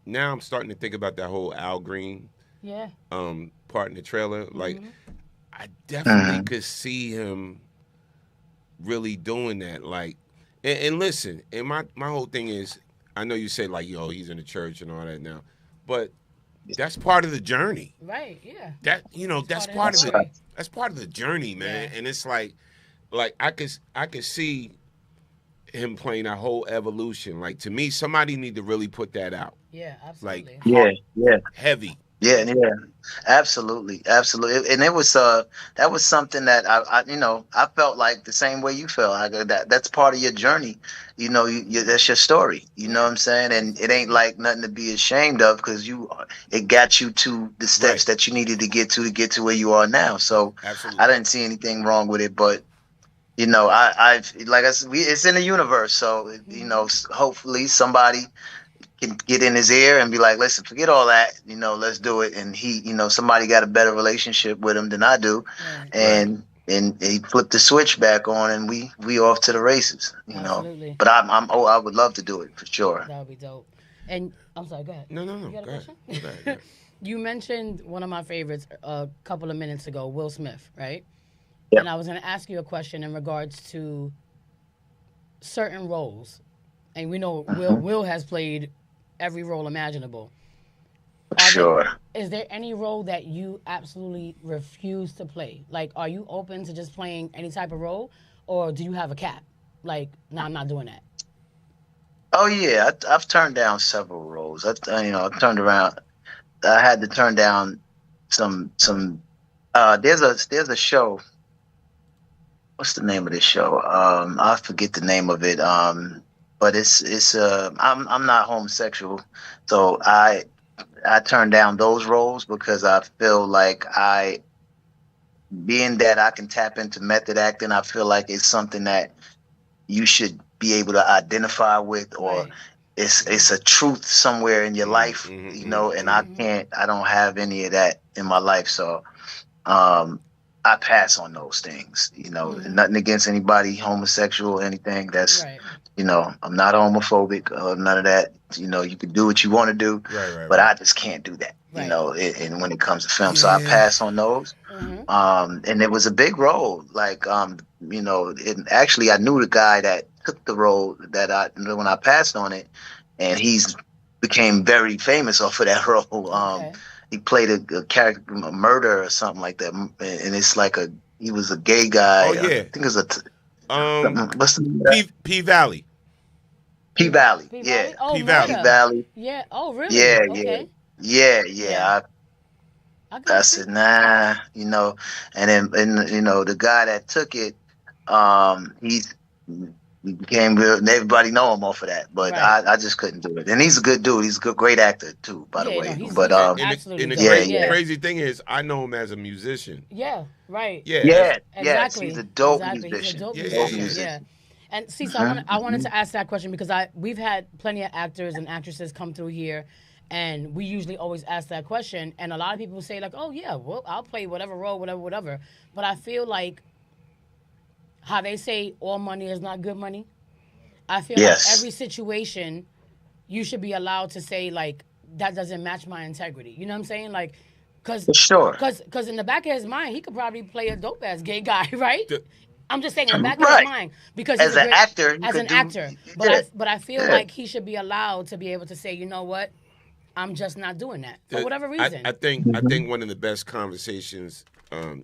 now I'm starting to think about that whole Al Green part in the trailer. Like, I definitely could see him really doing that. Like, and listen, and my whole thing is, I know you say, like, he's in the church and all that now, but that's part of the journey. Right, yeah. That's part of the journey, man. Yeah. And it's like I could see him playing that whole evolution. Like, to me, somebody need to really put that out. Yeah, absolutely. Like, heavy. Yeah, absolutely. And it was that was something that I felt like the same way you felt. That's part of your journey. That's your story. You know what I'm saying? And it ain't like nothing to be ashamed of because it got you to the steps that you needed to get to where you are now. So absolutely. I didn't see anything wrong with it, but I've like I said, it's in the universe. So hopefully somebody can get in his ear and be like, listen, forget all that, let's do it. And he, somebody got a better relationship with him than I do. And he flipped the switch back on and we off to the races, Absolutely. But I would love to do it for sure. That would be dope. And I'm sorry, go ahead. No. You got a go question? ahead. You mentioned one of my favorites a couple of minutes ago, Will Smith, right? Yep. And I was going to ask you a question in regards to certain roles. And we know Will has played every role imaginable. Is there any role that you absolutely refuse to play? Like, are you open to just playing any type of role, or do you have a cap? Like, no, I'm not doing that. Oh yeah, I've turned down several roles. I've turned around. I had to turn down some. There's a show. What's the name of this show? I forget the name of it. But it's I'm not homosexual, so I turned down those roles because I feel like being that I can tap into method acting, I feel like it's something that you should be able to identify with, or it's a truth somewhere in your life, and I don't have any of that in my life, so I pass on those things, nothing against anybody homosexual or anything. That's I'm not homophobic or none of that. You can do what you want to do, but I just can't do that. And when it comes to film, so I pass on those. And it was a big role. Like, actually I knew the guy that took the role when I passed on it, and he's became very famous off of that role. He played a character, a murder or something like that, and it's like he was a gay guy. Oh yeah, I think it was what's the name of that? P Valley. P Valley, yeah. Oh, P Valley. P Valley. Yeah. Oh, really? Yeah, okay. yeah. I said, nah, and then the guy that took it, He became real, and everybody know him off of that. But I just couldn't do it. And he's a good dude. He's a good, great actor too, by the Yeah, way. no, he's But absolutely and the dope. crazy thing is, I know him as a musician. Yeah, right. Yeah, exactly. He's a dope Exactly. musician. He's a dope Yeah, musician. yeah. Yeah. And see, so I wanted to ask that question because we've had plenty of actors and actresses come through here, and we usually always ask that question. And a lot of people say like, "Oh yeah, well I'll play whatever role, whatever." But I feel like how they say all money is not good money. I feel like every situation, you should be allowed to say like that doesn't match my integrity. You know what I'm saying? Like, cause in the back of his mind, he could probably play a dope ass gay guy, right? I'm just saying in the back of his mind because he's as an actor, But I feel like he should be allowed to be able to say, you know what, I'm just not doing that for whatever reason. I think one of the best conversations,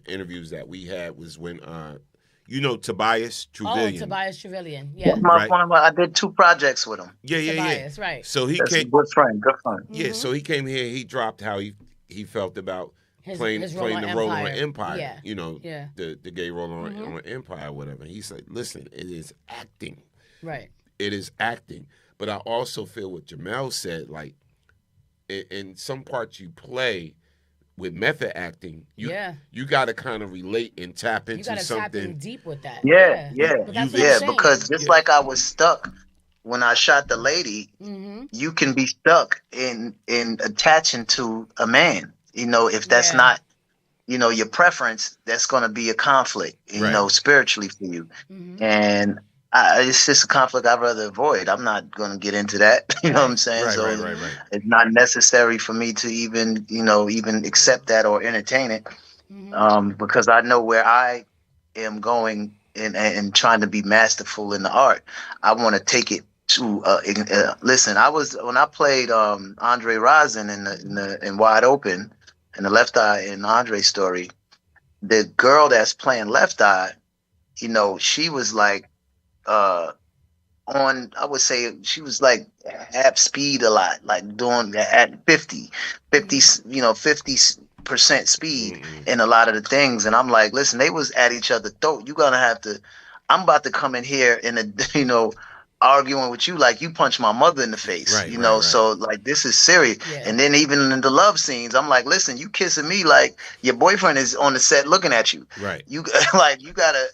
interviews that we had was when Tobias Truvillion. Oh, Tobias Truvillion, yeah. I did 2 projects with him. Yeah. Tobias, right. So he That's came. a good friend. Yeah, so he came here. He dropped how he felt about playing the role on Empire. Yeah. The gay role on Empire, or whatever. He said, "Listen, it is acting. Right. It is acting." But I also feel what Jamel said. Like, in some parts you play with method acting, you got to kind of relate and tap into something. You got to tap in deep with that. Yeah. Because just like I was stuck when I shot the lady, you can be stuck in attaching to a man. If that's not, your preference, that's going to be a conflict, spiritually for you. And it's just a conflict I'd rather avoid. I'm not going to get into that. You know what I'm saying? Right. It's not necessary for me to even accept that or entertain it, because I know where I am going and trying to be masterful in the art. I want to take it to listen. When I played Andre Rosin in Wide Open, in the Left Eye in Andre's story, the girl that's playing Left Eye, she was like I would say she was like half speed a lot, like doing at 50%, speed in a lot of the things. And I'm like, listen, they was at each other's throat. I'm about to come in here and, arguing with you like you punched my mother in the face, so like this is serious. And then even in the love scenes, I'm like, listen, you kissing me like your boyfriend is on the set looking at you. Right. You like you gotta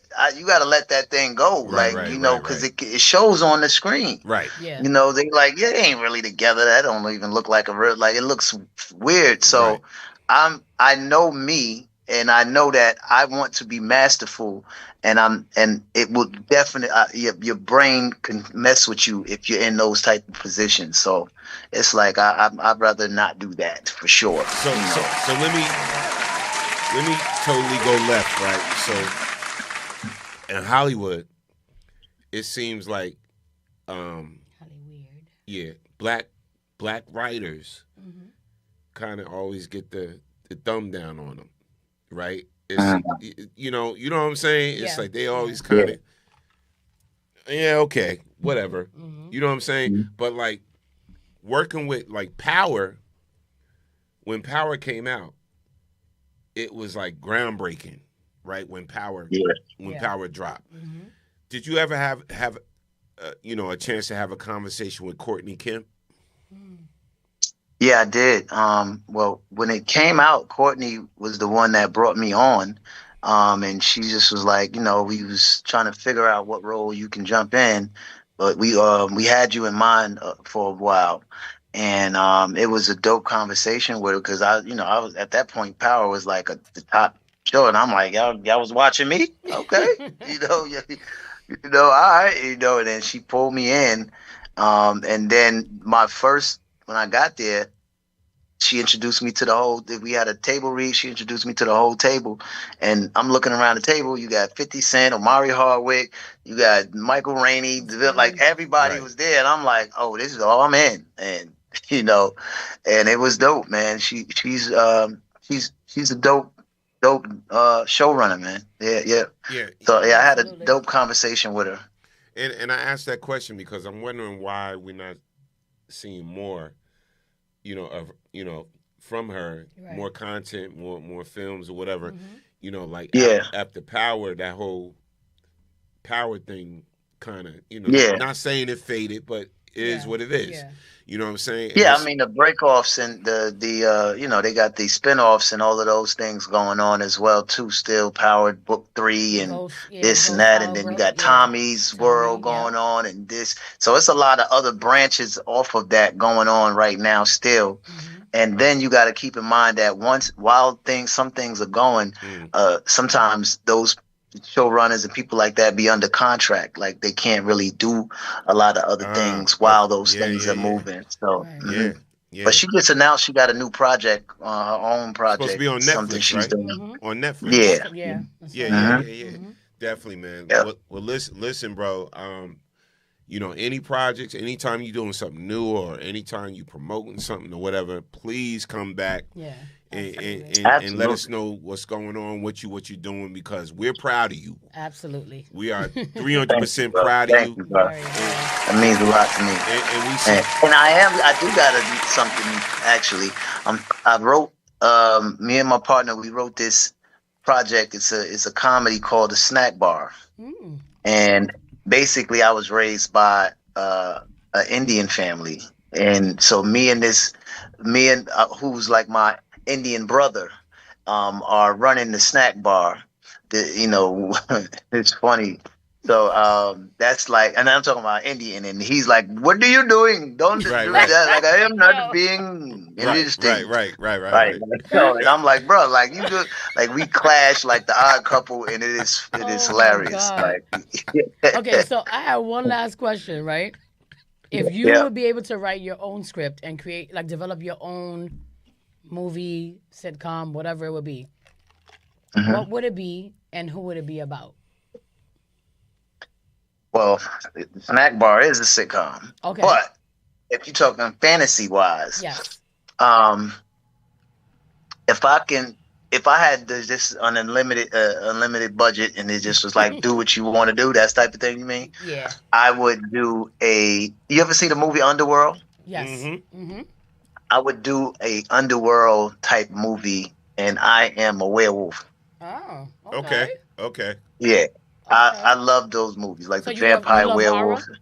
let that thing go, because it shows on the screen. Right. Yeah. They like, they ain't really together. That don't even look like a real, like it looks weird. So I know me, and I know that I want to be masterful, and it will definitely your brain can mess with you if you're in those type of positions. So it's like I'd rather not do that for sure. So let me totally go left, right? So in Hollywood, it seems like black writers kind of always get the thumb down on them, right? It's, you know what I'm saying? It's like they always kind of, okay, whatever. You know what I'm saying? But like working with like Power, when Power came out, it was like groundbreaking, right? When Power dropped. Did you ever have a chance to have a conversation with Courtney Kemp? Yeah, I did. Well, when it came out, Courtney was the one that brought me on. And she just was like, we was trying to figure out what role you can jump in, but we had you in mind for a while. And it was a dope conversation with her because I was at that point, Power was like the top show, and I'm like, y'all was watching me, okay, all right, and then she pulled me in, and then when I got there, she introduced me to the whole. We had a table read. She introduced me to the whole table, and I'm looking around the table. You got 50 Cent, Omari Hardwick, you got Michael Rainey, like everybody was there, and I'm like, oh, this is all I'm in, and and it was dope, man. She's a dope showrunner, man. Yeah. So I had a dope conversation with her. And I asked that question because I'm wondering why we're not seeing more, from her, more content, more films or whatever. After Power, that whole power thing kind of, Yeah. not saying it faded, but it is what it is. Yeah. You know what I'm saying? Yeah, I mean the breakoffs and the they got the spinoffs and all of those things going on as well too. Still Powered Book 3 and this and that, and then you got Tommy's World going on and this. So it's a lot of other branches off of that going on right now still. And then you got to keep in mind that while some things are going, sometimes those showrunners and people like that be under contract, like they can't really do a lot of other things while those things are moving. So but she just announced she got a new project, her own project. Supposed to be on something Netflix, she's right? doing. On Netflix. Yeah. Definitely, man. Yep. Well, listen, bro. Any projects, anytime you're doing something new or anytime you promoting something or whatever, please come back. Yeah. And let us know what's going on, what you're doing, because we're proud of you. Absolutely. We are 300% proud of you. Bro. That means a lot to me. And we see. And I do gotta do something actually. I wrote me and my partner, we wrote this project. It's a comedy called The Snack Bar. And basically I was raised by an Indian family. And so me and who's like my Indian brother are running the snack bar. It's funny. So that's like, and I'm talking about Indian, and he's like, "What are you doing? Don't do that." Like, I am not being interesting. Right. So, and I'm like, bro, like you do, like we clash like the Odd Couple, and it is hilarious. Like, okay, so I have one last question, right? If you would be able to write your own script and create, like, develop your own movie, sitcom, whatever it would be, what would it be and who would it be about? Well, Snack Bar is a sitcom. Okay. But if you're talking fantasy wise, yes. If I had this unlimited budget and it just was like do what you want to do, that type of thing, you mean? Yeah. I would do you ever see the movie Underworld? Yes. I would do a Underworld type movie, and I am a werewolf. Oh. Okay. Yeah. I love those movies, like the vampire werewolf. Horror?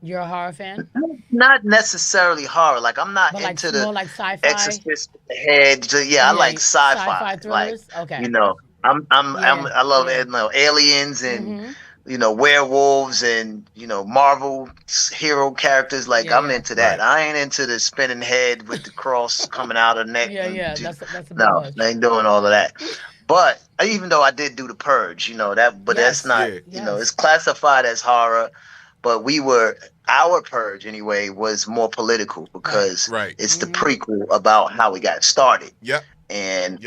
You're a horror fan? Not necessarily horror. Like I'm not but into more the like sci-fi? Exorcist head. I like sci-fi. Sci-fi thrillers. Like, okay. I love aliens and werewolves and Marvel hero characters. Like I'm into that. I ain't into the spinning head with the cross coming out of the neck. That's a no, much. I ain't doing all of that. But even though I did do The Purge, that's not, it's classified as horror, but our Purge anyway was more political because it's the prequel about how we got started. Yep. And,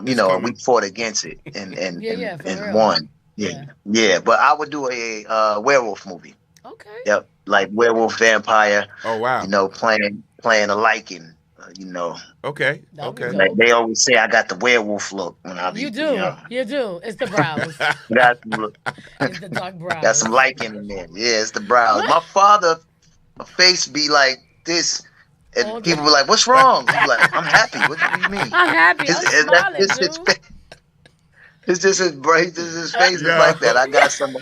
we fought against it and won. Yeah. But I would do a werewolf movie. Okay. Yep. Like werewolf vampire. Oh, wow. Playing a Lycan. Okay. Like they always say I got the werewolf look when I be. You do. You do. It's the brows. It's the dark brows. Got some lichen in there. Yeah, it's the brows. My father, face be like this, and people be like, "What's wrong?" He be like, "I'm happy." What do you mean? I'm happy. I'm smiling, dude. It's just his brain. His face is like that. I got some.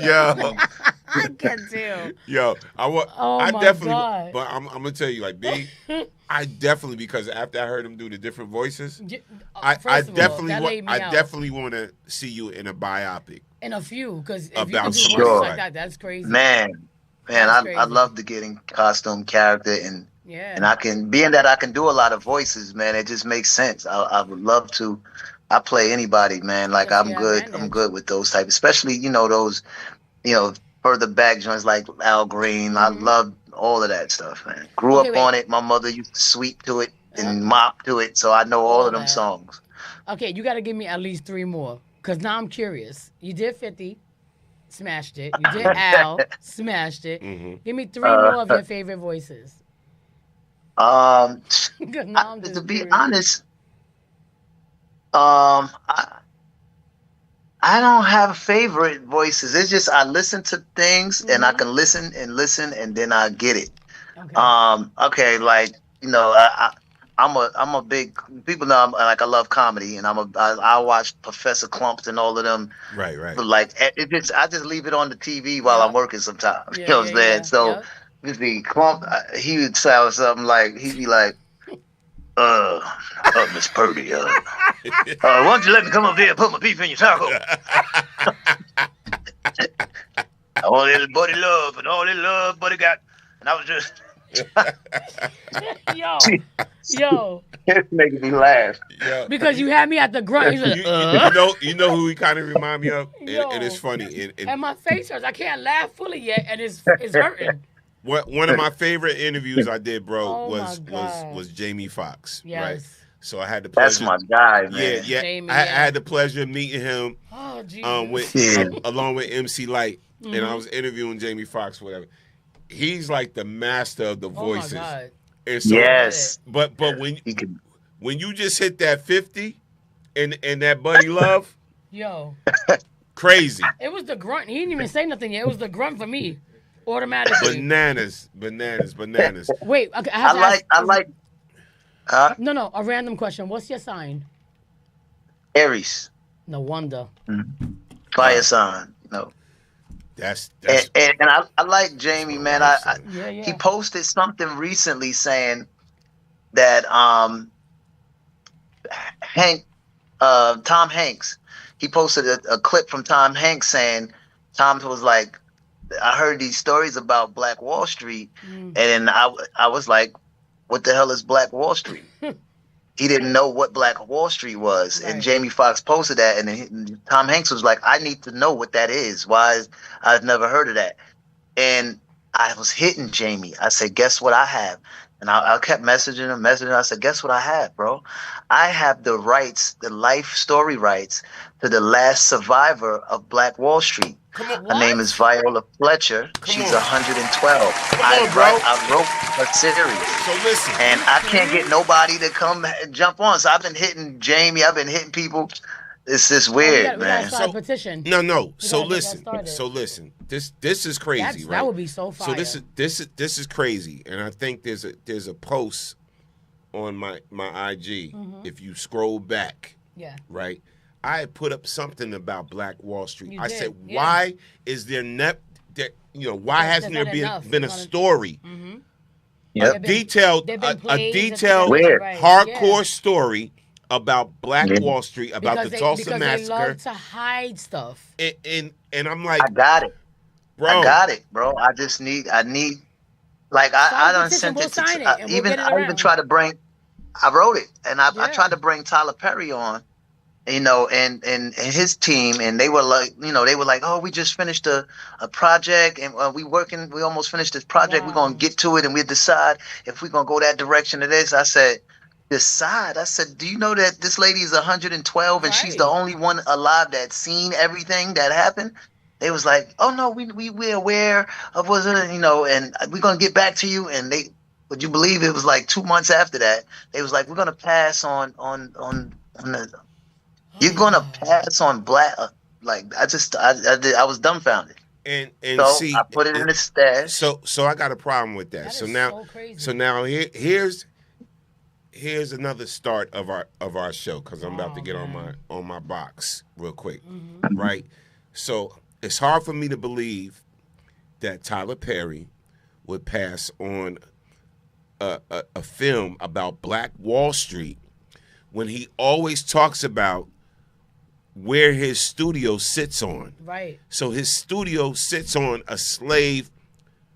I can too. Yo, I definitely. God. But I'm gonna tell you, like, B, I definitely, because after I heard him do the different voices, I definitely want to see you in a biopic. In a few, because if about you can do voices like that, that's crazy. Man, I love to get in costume character and I can, being that I can do a lot of voices, man, it just makes sense. I would love to. I play anybody, man. Like I'm good with those type, especially those, further back joints like Al Green. I love all of that stuff, man. Grew up on it. My mother used to sweep to it and mop to it, so I know all of them songs. Okay, you got to give me at least 3 more, because now I'm curious. You did 50, smashed it. You did Al, smashed it. Give me 3 more of your favorite voices. To be honest, I don't have favorite voices. It's just I listen to things and I can listen and then I get it. Okay, like I'm a big people know I love comedy, and I watch Professor Clumps and all of them. Right. But like I just leave it on the TV while I'm working sometimes. You know what I'm saying? So you see Clump, he would say something like he'd be like, Miss Purdy, why don't you let me come up here and put my beef in your taco? All this buddy love and all this love buddy got, and I was just yo, it's making me laugh. Because you had me at the grunt. He's like, you know who he kind of remind me of, and it's funny. And my face hurts. I can't laugh fully yet, and it's hurting. One of my favorite interviews I did, bro, was Jamie Foxx. Yes. Right. So I had the pleasure. That's my guy, man. Yeah. Jamie, I had the pleasure of meeting him. Oh, along with MC Light, and I was interviewing Jamie Foxx, whatever. He's like the master of the voices. Oh my God. And so, yes. But when you just hit that 50 and that Buddy Love, crazy. It was the grunt. He didn't even say nothing yet. It was the grunt for me, automatically. Bananas. Wait, okay, I like. No, a random question. What's your sign? Aries. No wonder. Fire sign. No. That's and I like Jamie, man. He posted something recently saying that Tom Hanks. He posted a clip from Tom Hanks saying Tom was like, I heard these stories about Black Wall Street, and then I was like, what the hell is Black Wall Street? He didn't know what Black Wall Street was. Right. And Jamie Foxx posted that, and then Tom Hanks was like, I need to know what that is. I've never heard of that. And I was hitting Jamie. I said, guess what I have? And I kept messaging him. I said, guess what I have, bro? I have the rights, the life story rights to the last survivor of Black Wall Street. Her name is Viola Fletcher. She's 112. I wrote a series. So listen. And I can't get nobody to come jump on. So I've been hitting Jamie. I've been hitting people. It's just weird, man. So, petition. No. So listen. This is crazy, right? That would be so fire. So this is crazy, and I think there's a post on my IG. If you scroll back, right. I put up something about Black Wall Street. I said, why is there why hasn't there been a story, a detailed hardcore story about Black Wall Street, about the Tulsa massacre? They love to hide stuff. And I'm like, I got it, bro. I need. Like I done sent it to I even tried to bring. I wrote it, and I tried to bring Tyler Perry on. And his team, and they were like, oh, we just finished a project, and we almost finished this project. Wow. We're going to get to it, and we'll decide if we're going to go that direction of this. I said, decide? I said, do you know that this lady is 112, and she's the only one alive that's seen everything that happened? They was like, oh, no, we're aware of what's it, and we're going to get back to you. And would you believe it was like 2 months after that, they was like, we're going to pass on the... You're gonna pass on Black? I was dumbfounded. And so see, I put it in the stash. So I got a problem with that. So now here's another start of our show, because I'm about to get on my box real quick, right? So it's hard for me to believe that Tyler Perry would pass on a film about Black Wall Street when he always talks about where his studio sits on. Right. So his studio sits on a slave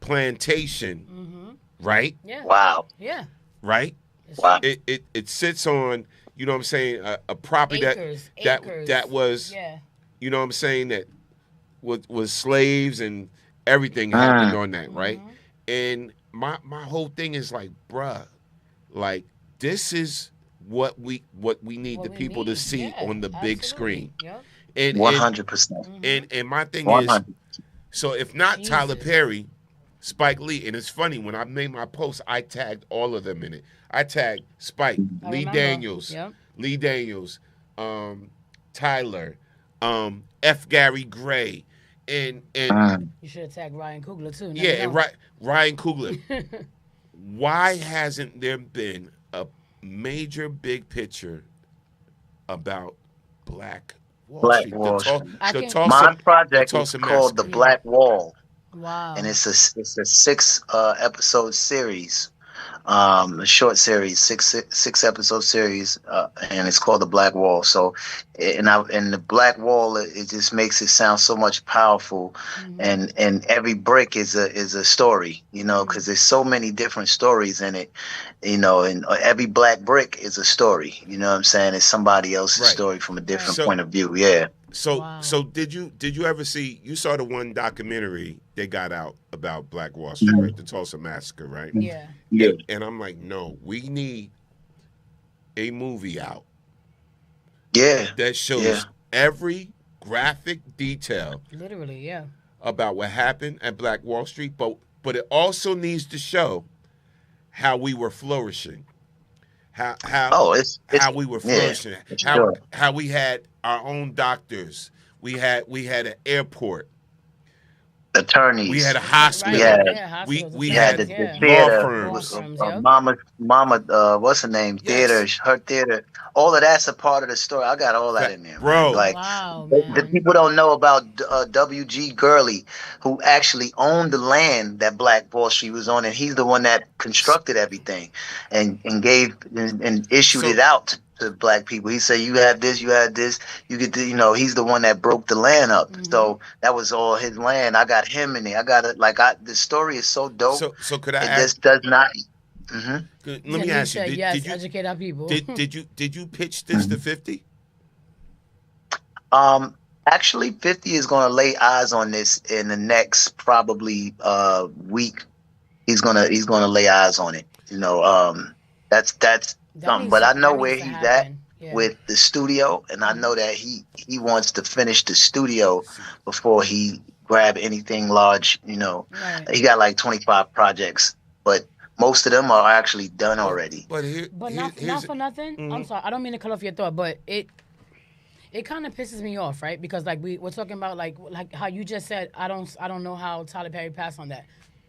plantation, right? Yeah. Wow. Yeah. Right? Wow. It sits on, you know what I'm saying, a property acres. that was, you know what I'm saying, that was slaves and everything happened on that, right? And my whole thing is like, bruh, like this is what we need the people to see on the big screen. Yep. And 100%. And my thing 100%. is, so if not Tyler Perry, Spike Lee, and it's funny, when I made my post, I tagged all of them in it. I tagged Spike, Lee Daniels, Tyler, F. Gary Gray, and you should have tagged Ryan Coogler too. And Ryan Coogler. Why hasn't there been major big picture about Black Wall Black Street. Wall Street. The My project is Tulsa called The Massacre. Black Wall, Wow. and it's a 6 episode series. A short series, six episode series, and it's called The Black Wall. So, and the Black Wall, it just makes it sound so much powerful, and every brick is a story, you know, because there's so many different stories in it, you know, and every black brick is a story. You know what I'm saying? It's somebody else's story from a different point of view. Yeah. So did you ever see? You saw the one documentary they got out about Black Wall Street, right? The Tulsa Massacre, right? Yeah. Yeah. And I'm like, no, we need a movie out. Yeah. That shows every graphic detail. Literally, yeah. About what happened at Black Wall Street, but it also needs to show how we were flourishing. How we were flourishing. How we had our own doctors. We had an airport. Attorneys. We had a hospital. We had the theater. law firms. Mama, what's her name? Theater. Her theater. All of that's a part of the story. I got all that in there, bro. Like, the people don't know about W.G. Gurley, who actually owned the land that Black Wall Street was on, and he's the one that constructed everything, and gave and issued it out to black people. He said, you had this, you get to, you know, he's the one that broke the land up. So that was all his land. I got him in there. I got it. The story is so dope. So could I it ask? just does not. Let me ask you. Did you educate our people? Did you pitch this to 50? Actually, 50 is going to lay eyes on this in the next probably week. He's gonna lay eyes on it. You know, that's something. But I know where he's at with the studio, and I know that he wants to finish the studio before he grab anything large. You know, he got like 25 projects, but most of them are actually done already. But not for nothing. I'm sorry, I don't mean to cut off your thought, but it kind of pisses me off, right? Because like we're talking about like how you just said, I don't know how Tyler Perry passed on that.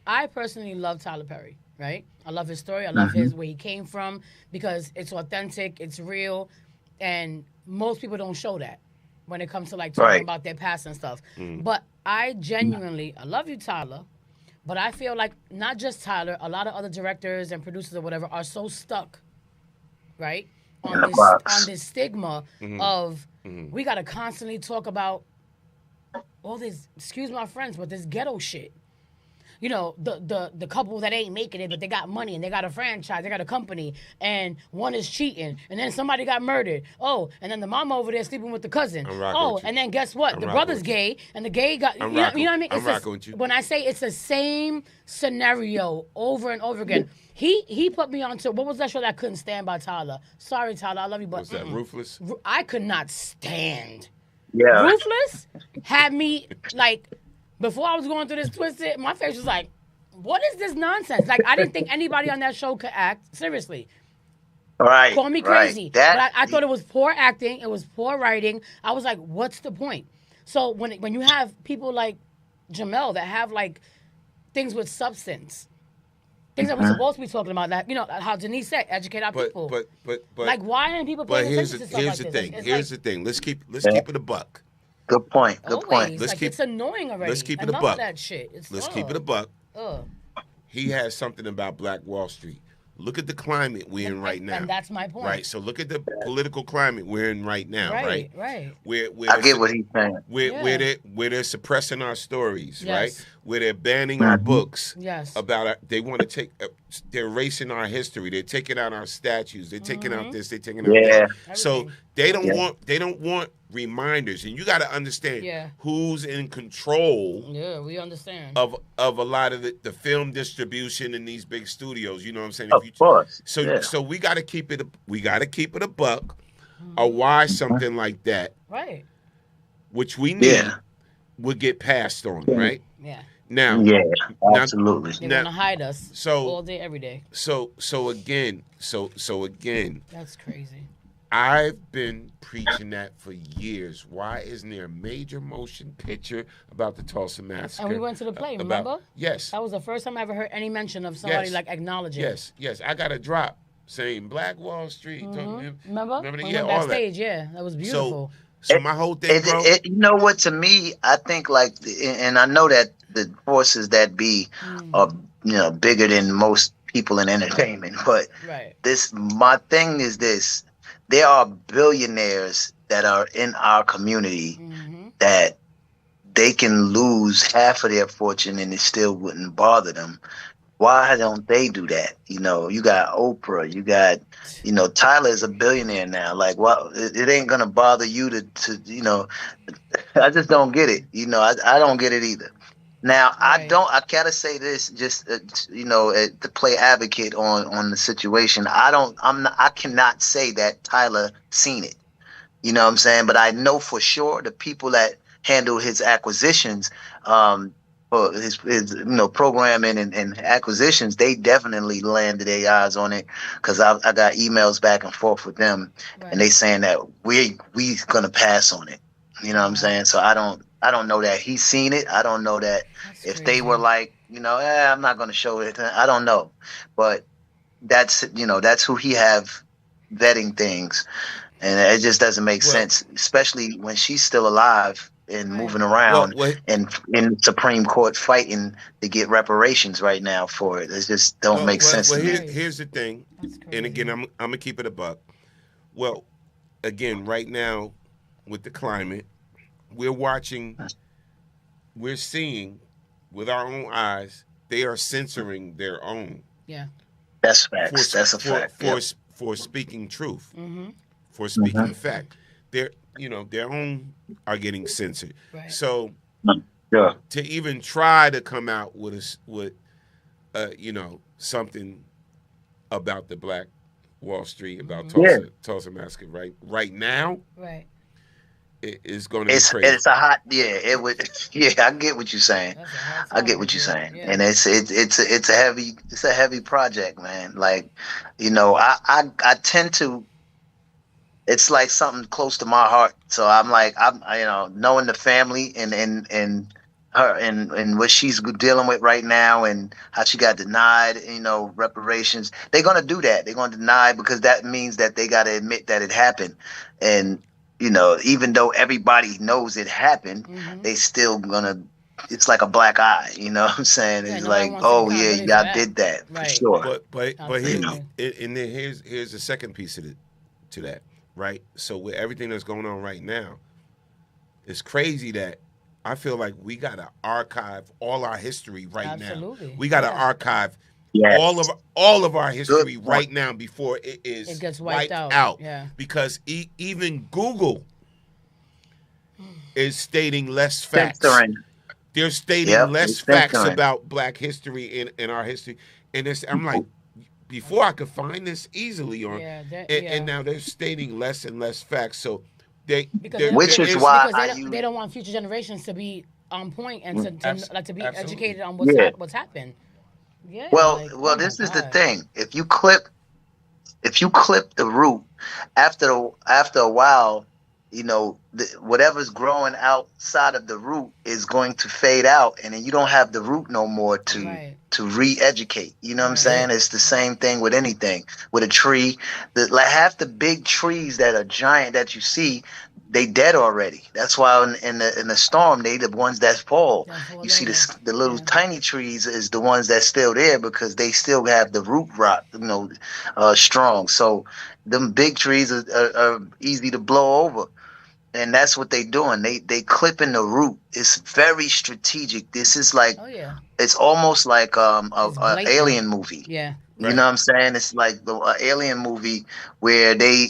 I personally love Tyler Perry, right? I love his story. I love where he came from, because it's authentic, it's real, and most people don't show that when it comes to like talking about their past and stuff. But I genuinely, I love you, Tyler, but I feel like not just Tyler, a lot of other directors and producers or whatever are so stuck, right, on this stigma of we got to constantly talk about all this, excuse my friends, but this ghetto shit. You know, the couple that ain't making it, but they got money and they got a franchise, they got a company, and one is cheating, and then somebody got murdered. Oh, and then the mama over there sleeping with the cousin. Oh, and then guess what? The brother's gay, and the gay got, you know what I mean? I'm rocking with you. When I say it's the same scenario over and over again. He put me on to, what was that show that I couldn't stand by Tyler? Sorry, Tyler, I love you, but. Was that Ruthless? I could not stand. Yeah. Ruthless had me, like, before I was going through this twisted, my face was like, what is this nonsense? Like, I didn't think anybody on that show could act. Seriously. Right. Call me crazy. But I thought it was poor acting. It was poor writing. I was like, what's the point? So when you have people like Jamel that have, like, things with substance, things that we're supposed to be talking about, that, you know, how Denise said, educate our people. But like, why aren't people paying attention to stuff like this? Here's the thing. Let's keep it a buck. Good point. It's annoying already. Let's keep it Enough a buck. Of that shit. Let's keep it a buck. He has something about Black Wall Street. Look at the climate we're in right now. And that's my point. Right. So look at the political climate we're in right now. Right. Right. I get what he's saying. Where they're suppressing our stories. Yes. Right. Where they're banning our books. Yes. They want to take. They're erasing our history. They're taking out our statues. They're taking out this. They're taking out that. So they don't want reminders, and you got to understand who's in control. Yeah, we understand of a lot of the film distribution in these big studios. You know what I'm saying? Of course. So we got to keep it. We got to keep it a buck. Or why something like that, right? Which we need would get passed on, right? Yeah. Now, absolutely. They're gonna hide us all day, every day. So again. That's crazy. I've been preaching that for years. Why isn't there a major motion picture about the Tulsa Massacre? And we went to the play, remember? Yes. That was the first time I ever heard any mention of somebody like acknowledging. Yes. I got to drop saying Black Wall Street. Remember? Remember When we yeah, went all that. backstage, yeah. That was beautiful. So my whole thing, bro. You know what? To me, I think like, and I know that the forces that be are bigger than most people in entertainment. But Right. my thing is this: there are billionaires that are in our community that they can lose half of their fortune and it still wouldn't bother them. Why don't they do that? You got Oprah, you got, Tyler is a billionaire now. Like, well, it ain't gonna bother you to. I just don't get it. I don't get it either. Now, I gotta say this just, to play advocate on the situation. I cannot say that Tyler seen it. You know what I'm saying? But I know for sure the people that handle his acquisitions, or his programming and acquisitions, they definitely landed their eyes on it, because I got emails back and forth with them, and they saying that we gonna pass on it. You know what I'm saying? So I don't know that he's seen it. I don't know that if they were like, I'm not gonna show it. I don't know, but that's who he have vetting things. And it just doesn't make sense, especially when she's still alive and moving around and in Supreme Court fighting to get reparations right now for it. It just don't make sense to me. Here's the thing, and again, I'm gonna keep it a buck. Well, again, right now with the climate, we're seeing with our own eyes, they are censoring their own. Yeah, that's facts. That's a fact. For speaking truth. For speaking fact, their own are getting censored. Right. So, to even try to come out with something about the Black Wall Street, about Tulsa Massacre, right now, it is going to be crazy. It's a hot, it would, I get what you're saying. I get what you're saying, and it's a heavy project, man. Like, I tend to. It's like something close to my heart. So I'm knowing the family and her and what she's dealing with right now and how she got denied, reparations. They're going to do that. They're going to deny, because that means that they got to admit that it happened. And, even though everybody knows it happened, they still going to, it's like a black eye, you know what I'm saying? It's like, oh yeah, y'all did that for sure. But here's the second piece to that. Right, so with everything that's going on right now, it's crazy that I feel like we gotta archive all our history right now. We gotta archive all of our history right now before it gets wiped out. Yeah. Because even Google is stating less facts. They're stating less facts about Black history in our history, and I'm like, before I could find this easily and now they're stating less and less facts. So they don't want future generations to be on point and to be educated on what's happened. Yeah. Well, this is the thing. If you clip the root, after a while, whatever's growing outside of the root is going to fade out, and then you don't have the root no more to re-educate. You know what I'm saying? It's the same thing with anything. With a tree, half the big trees that are giant that you see, they dead already. That's why in the storm, they the ones that fall. You see the little tiny trees is the ones that's still there, because they still have the root rot, strong. So them big trees are easy to blow over. And that's what they doing. They clipping the root. It's very strategic. This is like, it's almost like a alien movie. Yeah. You know what I'm saying? It's like the alien movie where they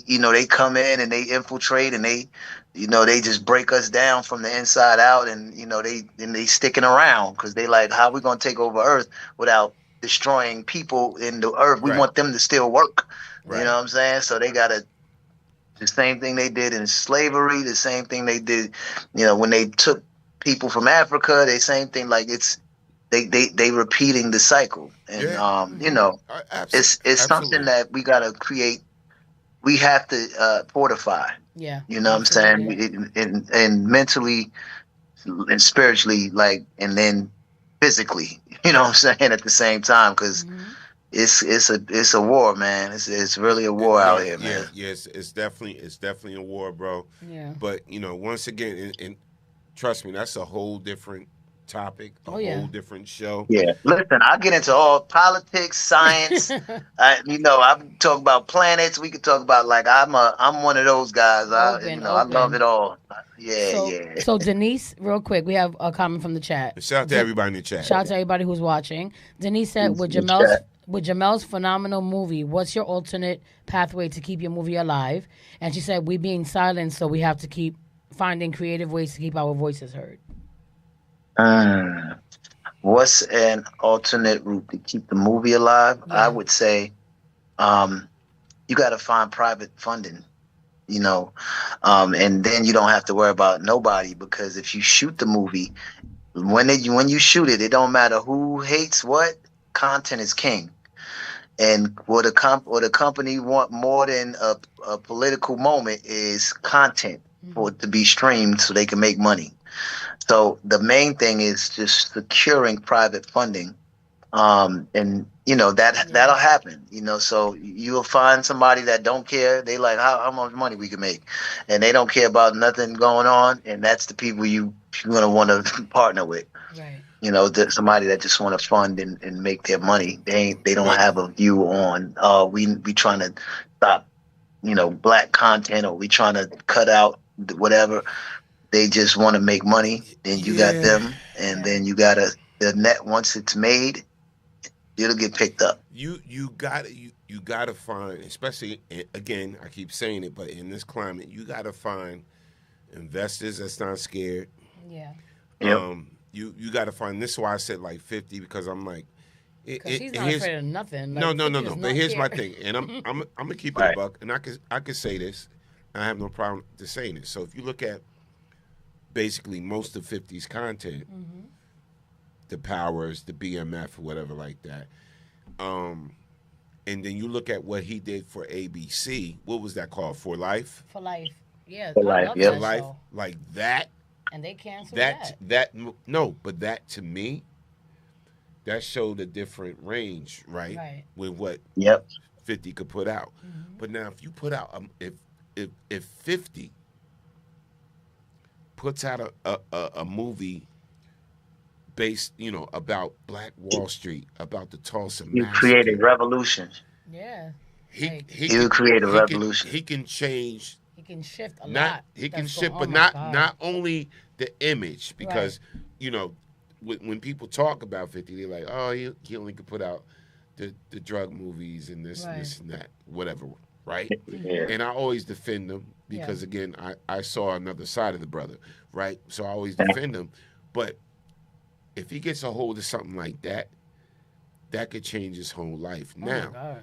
come in and they infiltrate and they just break us down from the inside out, and they sticking around because they like, how we gonna take over Earth without destroying people in the Earth? We want them to still work. You know what I'm saying? So they gotta. The same thing they did in slavery, the same thing they did, when they took people from Africa, the same thing. Like they repeating the cycle, and it's something that we gotta create. We have to fortify. Yeah, you know what I'm saying, and mentally and spiritually, and then physically. You know what I'm saying, at the same time, because it's a war, man. It's really a war out here, man. It's definitely a war, bro. Yeah. But once again, and trust me, that's a whole different topic, a whole different show. Yeah, listen, I get into all politics, science. I talk about planets. We could talk about I'm one of those guys. I love it all. Yeah. So Denise, real quick, we have a comment from the chat. Shout out to everybody in the chat. Shout out to everybody who's watching. Denise said, with Jamel's phenomenal movie, what's your alternate pathway to keep your movie alive? And she said, we being silent, so we have to keep finding creative ways to keep our voices heard. What's an alternate route to keep the movie alive? Yeah. I would say you got to find private funding, and then you don't have to worry about nobody, because if you shoot the movie, when you shoot it, it don't matter who hates what, content is king. And what a company want more than a political moment is content for it to be streamed so they can make money. So the main thing is just securing private funding, and that'll happen. So you'll find somebody that don't care. They like how much money we can make, and they don't care about nothing going on. And that's the people you're gonna want to partner with. Right. Somebody that just want to fund and make their money. They don't have a view on we trying to stop black content, or we trying to cut out whatever. They just want to make money. Then you got them, and then you got the net. Once it's made, it'll get picked up. You gotta find, especially again, I keep saying it, but in this climate, you gotta find investors that's not scared. Yeah. You got to find. This is why I said like 50, because I'm like, because he's not afraid of nothing. Like, no. But here's my thing, and I'm gonna keep it a buck, and I could say this, and I have no problem to saying it. So if you look at basically most of 50's content, the Powers, the BMF, or whatever like that, and then you look at what he did for ABC. What was that called? For Life. For Life. Yeah. For Life. Yeah. For Life. Like that. And they canceled that. But that to me, that showed a different range, right? With what 50 could put out. But now, if you put out, if 50 puts out a movie based, about Black Wall Street, about the Tulsa You Massacre, created revolution. Yeah. You create a revolution. He can change. He can shift a lot. He can shift, but not only the image, because when people talk about 50, they're like, oh, he only could put out the drug movies and this and that, whatever, right? Yeah. And I always defend him because again, I saw another side of the brother, right? So I always defend him, but if he gets a hold of something like that, that could change his whole life. Now,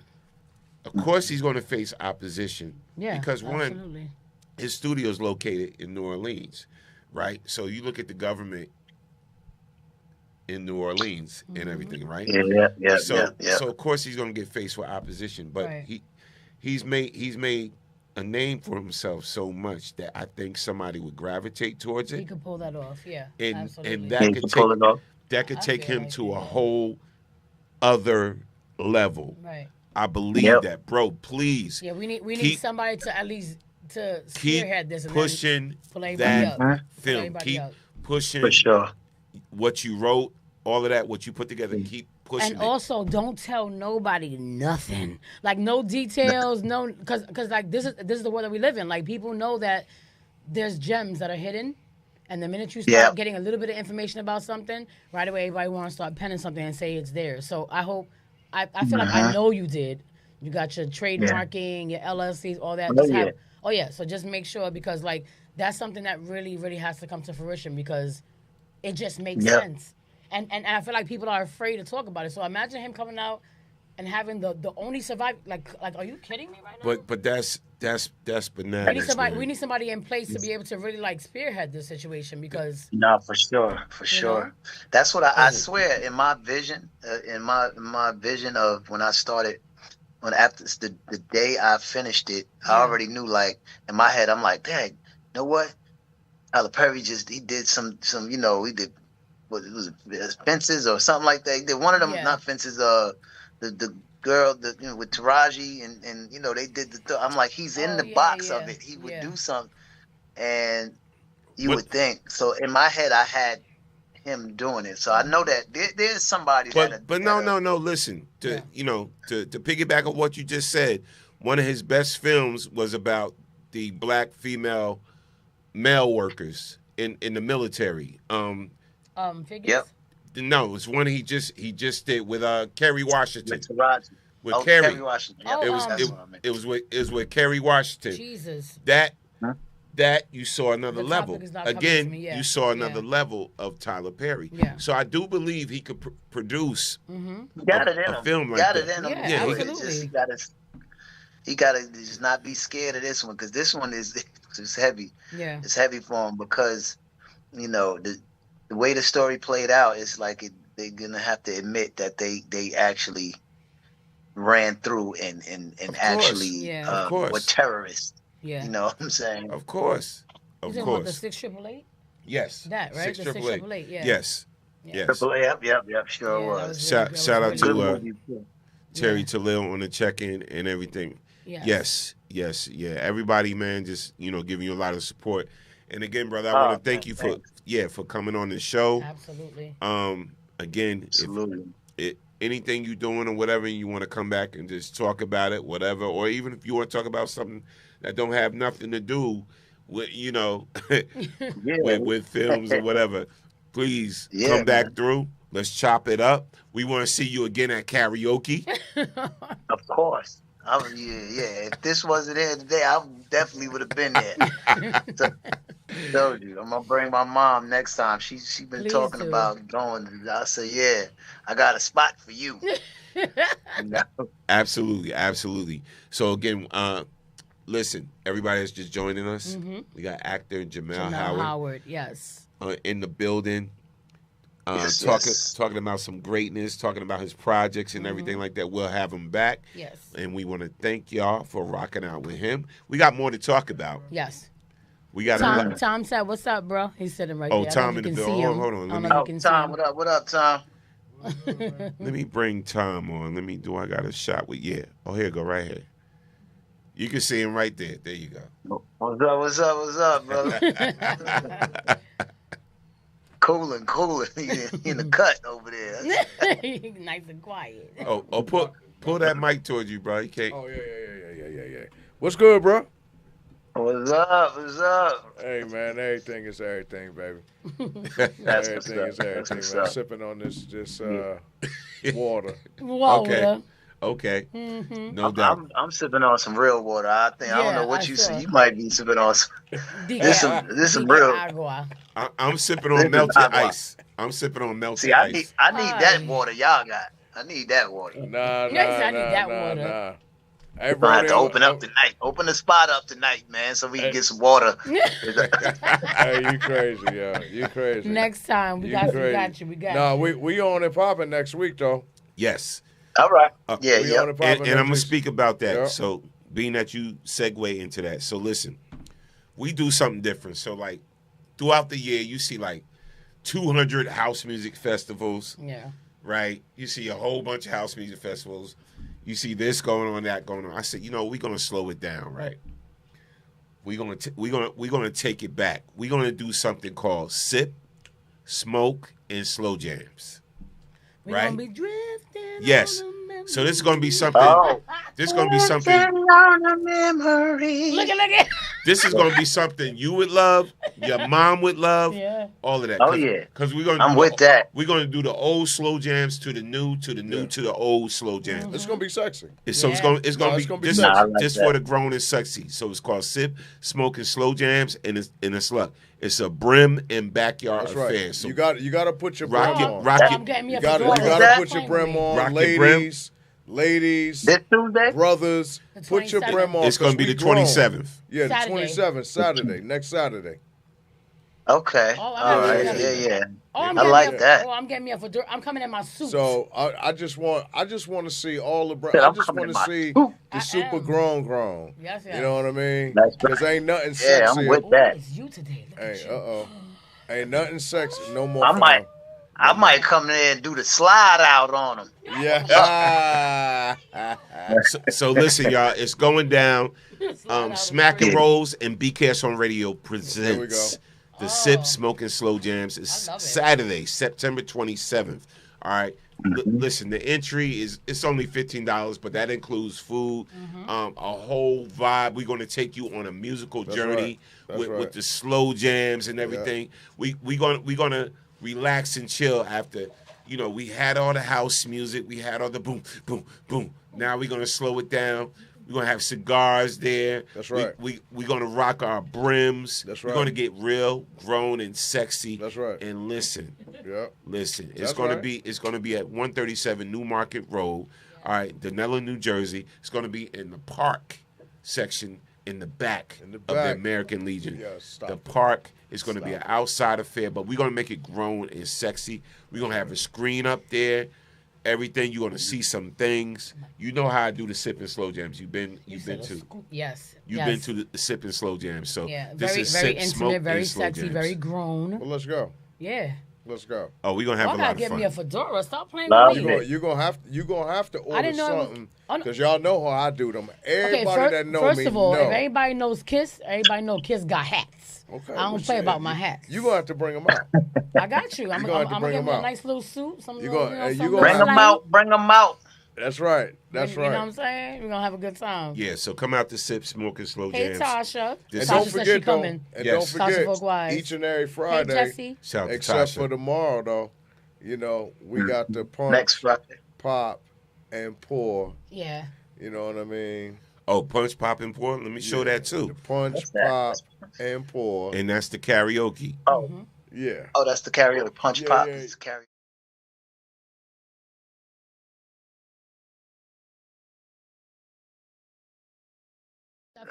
of course, he's going to face opposition. Yeah, because absolutely. One, his studio is located in New Orleans, right? So you look at the government in New Orleans and everything, right? Yeah. So of course he's going to get faced with opposition, but he's made a name for himself so much that I think somebody would gravitate towards it. He could pull that off, absolutely. And that could take him to a whole other level. Right. I believe that, bro. Please. Yeah, we need somebody to at least to spearhead this and pushing pull everybody that film. Keep pushing for sure. What you wrote, all of that, what you put together. Keep pushing. And also, don't tell nobody nothing. Like no details, no, because like this is the world that we live in. Like people know that there's gems that are hidden. And the minute you start getting a little bit of information about something, right away everybody wants to start penning something and say it's there. So I hope. I feel like I know you did. You got your trademarking, your LLCs, all that. So just make sure, because like that's something that really, really has to come to fruition, because it just makes sense. And I feel like people are afraid to talk about it. So imagine him coming out and having the only survive. Like are you kidding me right now? But that's bananas. We need somebody in place to be able to really like spearhead this situation, because for sure. That's what I swear in my vision, in my vision of when I started, after the day I finished it, I already knew, like in my head, I'm like, dang, you know what? Tyler Perry he did some he did what it was, fences or something like that. He did one of them, not fences, the girl with Taraji and they did I'm like, he's in the box of it. He would do something, and you would think. So in my head, I had him doing it. So I know that there's somebody but no. Listen, to piggyback on what you just said, one of his best films was about the black female male workers in the military. Figures? Yep. No, it's one he just did with Kerry Washington. With Kerry Kerry Washington. It was with Kerry Washington. Jesus. That you saw another The level. topic is not coming Again, to me yet. you saw another level of Tyler Perry. Yeah. So I do believe he could produce Got it in a him. film like got that. it in him. Yeah, He got to just not be scared of this one, because this one is heavy. Yeah. It's heavy for him because the way the story played out is like they're gonna have to admit that they actually ran through and actually were terrorists. Yeah. You know what I'm saying? Of course. You talking about the 6888? Yes. That, right? The 6888, yeah. Yes. Triple A, yep, sure was. Shout out Good to movie, too. Terry Talil on the check-in and everything. Yes. Everybody, man, just giving you a lot of support. And again, brother, I want to thank you for coming on the show. Absolutely. Again, absolutely. If anything you're doing or whatever, you want to come back and just talk about it, whatever, or even if you want to talk about something that don't have nothing to do with with films or whatever, please come back through. Let's chop it up. We want to see you again at karaoke. Of course. If this wasn't there today, I definitely would have been there. Told you, I'm gonna bring my mom next time. She's been talking about going. I said, yeah, I got a spot for you. Absolutely. So again, listen, everybody that's just joining us, we got actor Jamel Howard. Yes. In the building. Talking about some greatness, talking about his projects and everything like that. We'll have him back. Yes. And we want to thank y'all for rocking out with him. We got more to talk about. Yes. We got Tom said, "What's up, bro?" He's sitting right there. Tom in the building. Hold on. Tom, what up, Tom? Let me bring Tom on. I got a shot with Oh, here you go, right here. You can see him right there. There you go. What's up, brother? Cooling in the cut over there. Nice and quiet. Pull that mic towards you, bro. You can't. Oh yeah. What's good, bro? What's up? Hey man, everything is everything, baby. Everything is everything, man. I'm sipping on this water. Okay. No doubt. I'm sipping on some real water. I don't know what you see. You might be sipping on some. This some real. I'm sipping on melted ice. See, I need that water y'all got. I need that water. Nah. We're gonna have to open up tonight. Open the spot up tonight, man, so we can get some water. Hey, you crazy, yo. You crazy. Next time we got you. Nah, we on and popping next week though. Yes. All right. And I'm gonna speak about that. Yep. So being that you segue into that, so listen, we do something different. So like throughout the year, you see like 200 house music festivals. Yeah. Right. You see a whole bunch of house music festivals. You see this going on, that going on. I said, we're gonna slow it down, right? We're gonna take it back. We're gonna do something called sip, smoke, and slow jams. We're gonna be drifting. Yes. So this is gonna be something. This is gonna be something. Look at. This is gonna be something you would love, your mom would love, all of that. Because we're gonna. I'm with that. We're gonna do the old slow jams to the new, to the old slow jams. It's gonna be sexy. So it's gonna be this for the grown and sexy. So it's called sip, smoke, and slow jams, and it's luck. It's a brim and backyard affair. Right. So you gotta put your brim on. You gotta put your brim on, ladies, brothers. Put your brim on. It's gonna be the 27th. Yeah, the 27th, Saturday, next Saturday. Okay. All right. Yeah. I like that. Oh, I'm getting me up I'm coming in my suit. So I just want to see all the. I just want to see the super grown. Yes. You know what I mean? Because ain't nothing sexy. I'm with that. It's you today. Hey, ain't nothing sexy no more. I might come there and do the slide out on them. Yeah. so listen, y'all. It's going down. Smack and Rolls and BKS on Radio presents the Sip, Smoke, and Slow Jams. It's Saturday, September 27th. All right. Listen, the entry it's only $15, but that includes food, a whole vibe. We're going to take you on a musical journey with the slow jams and everything. Yeah. We're gonna relax and chill after. We had all the house music, we had all the boom, boom, boom. Now we're gonna slow it down. We're gonna have cigars there. That's right. We're gonna rock our brims. That's right. We're gonna get real, grown, and sexy. That's right. And listen. Yeah. Listen. It's gonna be at 137 New Market Road. All right, Denellen, New Jersey. It's gonna be in the park section in the back of the American Legion. Yeah, the park is going to be an outside affair, but we're going to make it grown and sexy. We're going to have a screen up there. Everything, you're going to see some things. You know how I do the Sip and Slow Jams. You've been to. Yes. You've been to the Sip and Slow Jams. So yeah, this is very Sip, intimate, Smoke, very and Slow sexy, Jams. very grown. Well, let's go. Yeah. Let's go. Oh, we're gonna have a lot of give fun. me a fedora. Stop playing with me. You're gonna have to order something know because y'all know how I do them. Everybody that know first me of all, know. if everybody knows Kiss, everybody know Kiss got hats. Okay, I don't play about my hats. You gonna have to bring them out. I got you. I'm gonna give you a nice little suit. You gonna bring them out. Bring them out. That's right. That's right. You know what I'm saying? We're gonna have a good time. Yeah, so come out to Sip, Smoke, and Slow Hey Jams. Tasha. And don't forget though. And don't forget each and every Friday. Hey, Jesse. Shout out to except Tasha. for tomorrow though. We got the punch, next Friday. pop, and pour. Yeah. You know what I mean? Oh, punch, pop, and pour. Let me show that too. The punch, pop, and pour. And that's the karaoke. Oh. Yeah. Oh, that's the karaoke. Punch, pop. Yeah. Is karaoke.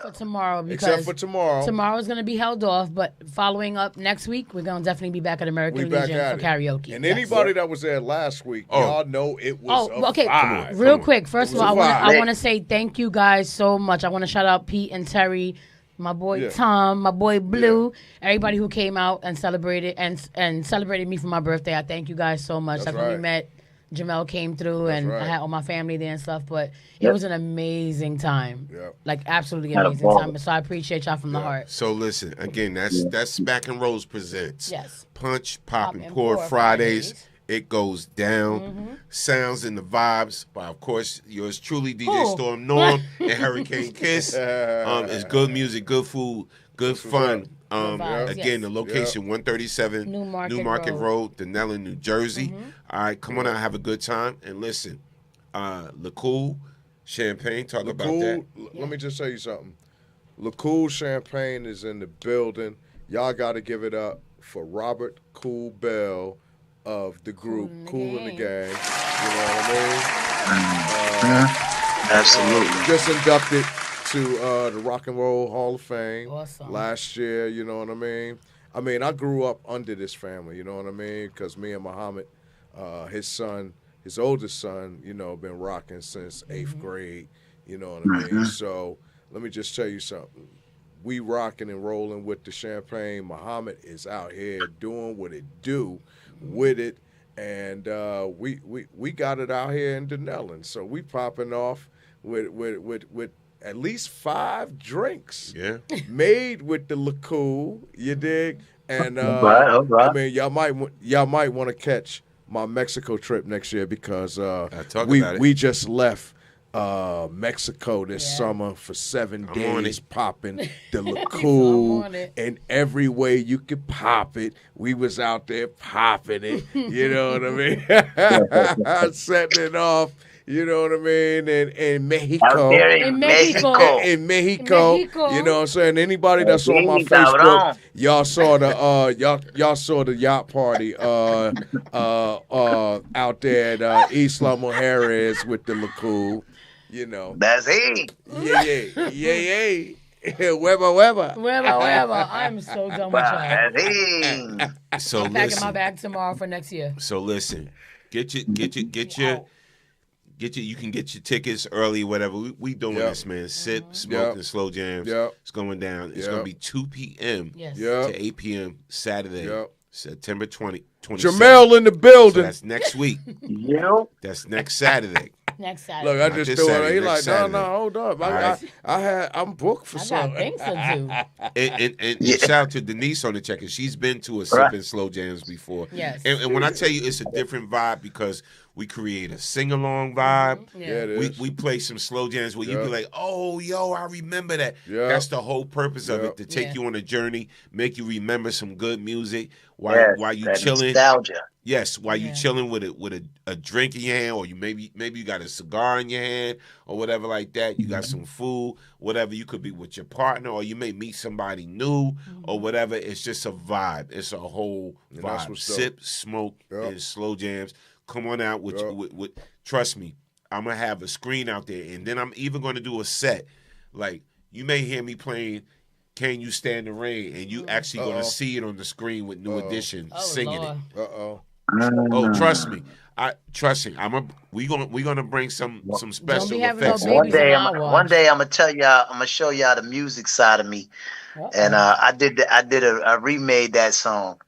For tomorrow, because except for tomorrow. Tomorrow's going to be held off, but following up next week, we're going to definitely be back at American Legion for karaoke. And anybody that was there last week, y'all know it was okay. vibe. Real quick, first of all, I want to say thank you guys so much. I want to shout out Pete and Terry, my boy Tom, my boy Blue, everybody who came out and celebrated and celebrated me for my birthday. I thank you guys so much. That's When we met, Jamel came through, and I had all my family there and stuff, but it was an amazing time. Like, absolutely amazing time. So I appreciate y'all from the heart. So listen, again, that's Smack and Rolls presents. Yes. Punch, Pop, and Pour Fridays. It goes down. Mm-hmm. Sounds and the vibes by, of course, yours truly, DJ Storm Norm and Hurricane Kiss. It's good music, good food, good fun. Again, the location 137 New Market Road, Denellen, New Jersey. All right, come on out, have a good time, and listen. Le Cool Champagne, talk about that. Let me just tell you something. Le Cool Champagne is in the building. Y'all got to give it up for Robert Cool Bell of the group Cool in the Gang. You know what I mean? Absolutely. Just inducted to the Rock and Roll Hall of Fame last year, you know what I mean? I grew up under this family, you know what I mean? Because me and Muhammad, his oldest son, been rocking since 8th grade, you know what I mean? So let me just tell you something. We rocking and rolling with the champagne. Muhammad is out here doing what it do with it, and we got it out here in Denellen. So we popping off with at least 5 drinks made with the Le Cool, you dig? And y'all might want to catch my Mexico trip next year because we just left Mexico this summer for 7 days, popping the Le Cool in every way you could pop it. We was out there popping it, you know what I mean? Setting it off. You know what I mean? In Mexico. In Mexico. In Mexico. You know what I'm saying? Anybody that's on my Facebook, y'all saw the yacht party out there at East Loma Harris with the Le Cool. You know. That's it. Yeah. Hueva. I'm so done with y'all. So I'm packing my bag tomorrow for next year. So listen, get your. You can get your tickets early, whatever. We doing this, man. Sip, Smoke, and Slow Jams. It's going down. It's going to be 2 p.m. to 8 p.m. Saturday, September 20. Jamel in the building. So that's next week. Yep. That's next Saturday. Next Saturday. Look, I Not just this threw it. Saturday, He next like, no, Saturday. hold up. All right. I'm booked for I got something. things to do. And shout out to Denise on the check. And she's been to a Sip and Slow Jams before. Yes. And when I tell you it's a different vibe because we create a sing-along vibe. Yeah, it is. We play some slow jams where you be like, oh, yo, I remember that. Yeah. That's the whole purpose of it, to take Yeah. you on a journey, make you remember some good music while you that chilling. nostalgia. Yes, while you chilling with a drink in your hand, or you maybe you got a cigar in your hand or whatever like that. You got some food, whatever. You could be with your partner, or you may meet somebody new or whatever. It's just a vibe. It's a whole And that's vibe. what's Sip, smoke, and slow jams. Come on out with trust me, I'm gonna have a screen out there, and then I'm even gonna do a set. Like, you may hear me playing Can You Stand the Rain, and you actually gonna see it on the screen with New Edition singing Lord. it. Oh, trust me. We're gonna bring some special be having effects. no One babies day, on our watch. one day, I'm gonna show y'all the music side of me, and I remade that song.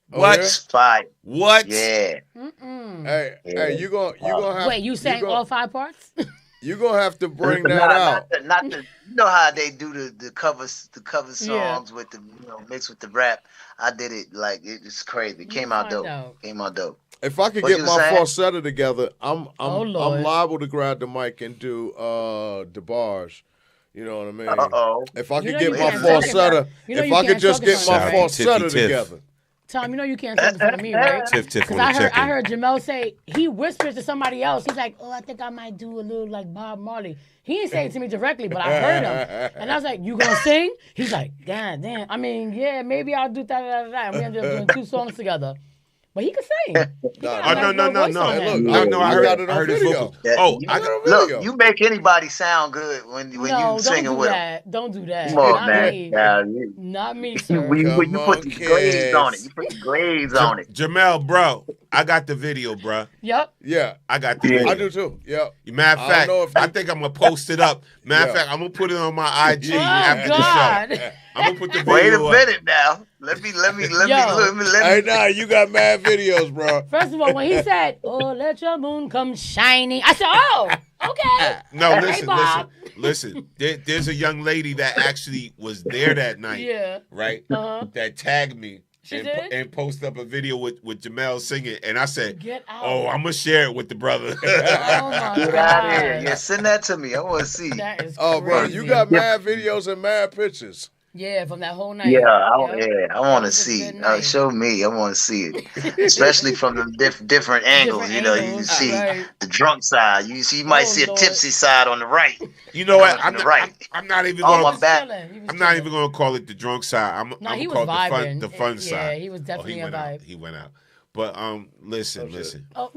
What? It's fire. What? Yeah. Hey, you gonna have. Wait, you sang all 5 parts? You gonna have to bring that Not out. Not the, you know how they do the cover songs Yeah. with the mixed with the rap. I did it like it's crazy. It came out dope. Came out dope. If I could What get you my saying? falsetto together, I'm Lord. liable to grab the mic and do the bars. You know what I mean? Uh-oh. If I You could know get you my can't talk falsetto, about- you know if you I could can't just talk get about my that. falsetto Tiff. together. Tom, you know you can't say this in front of me, right? Tiff Because on the I check-in. heard Jamel say he whispers to somebody else. He's like, "Oh, I think I might do a little like Bob Marley." He didn't say it to me directly, but I heard him, and I was like, "You gonna sing?" He's like, "God damn." I mean, yeah, maybe I'll do that. And we ended up doing 2 songs together. But he could sing. No. I I got it on heard his video. vocals. Yeah, Oh, you- I got look, you make anybody sound good when No, you don't singing do with them. that. Don't do that. Come on, Not man. me. Yeah, Not me, sir. when you Come put on, the glaze on it, kids. you put the glaze on it. Jamel, bro, I got the video, bro. Yep. Yeah, I got the video. I do too. Yeah. Matter of I fact, don't know if I think I'm gonna post it up. Matter of fact, I'm gonna put it on my IG after the show. I'm gonna put the video Wait a up. minute now. Let me. Hey, nah, you got mad videos, bro. First of all, when he said, "Oh, let your moon come shining," I said, "Oh, okay." No, Hey, Bob. listen. There's a young lady that actually was there that night. Yeah. Right? Uh-huh. That tagged me. She and, did? and posted up a video with Jamel singing. And I said, Get out. oh, I'm going to share it with the brother. Oh, my Get God. out of here. Yeah, send that to me. I want to see. That is Oh, bro, crazy. you got mad videos and mad pictures. Yeah, from that whole night. Yeah, I Yep. want to was a see. good night. Show me. I want to see it, especially from the different angles. Different You know, you can angles, see right. the drunk side. You might see a Lord. tipsy side on the right. You know what? On the right. I'm not even Oh, going my bad. I'm not even going to call it the drunk side. I'm he going to was call it vibing. the fun Yeah, side. he was definitely he a went out. vibe. He went out. But listen. Oh.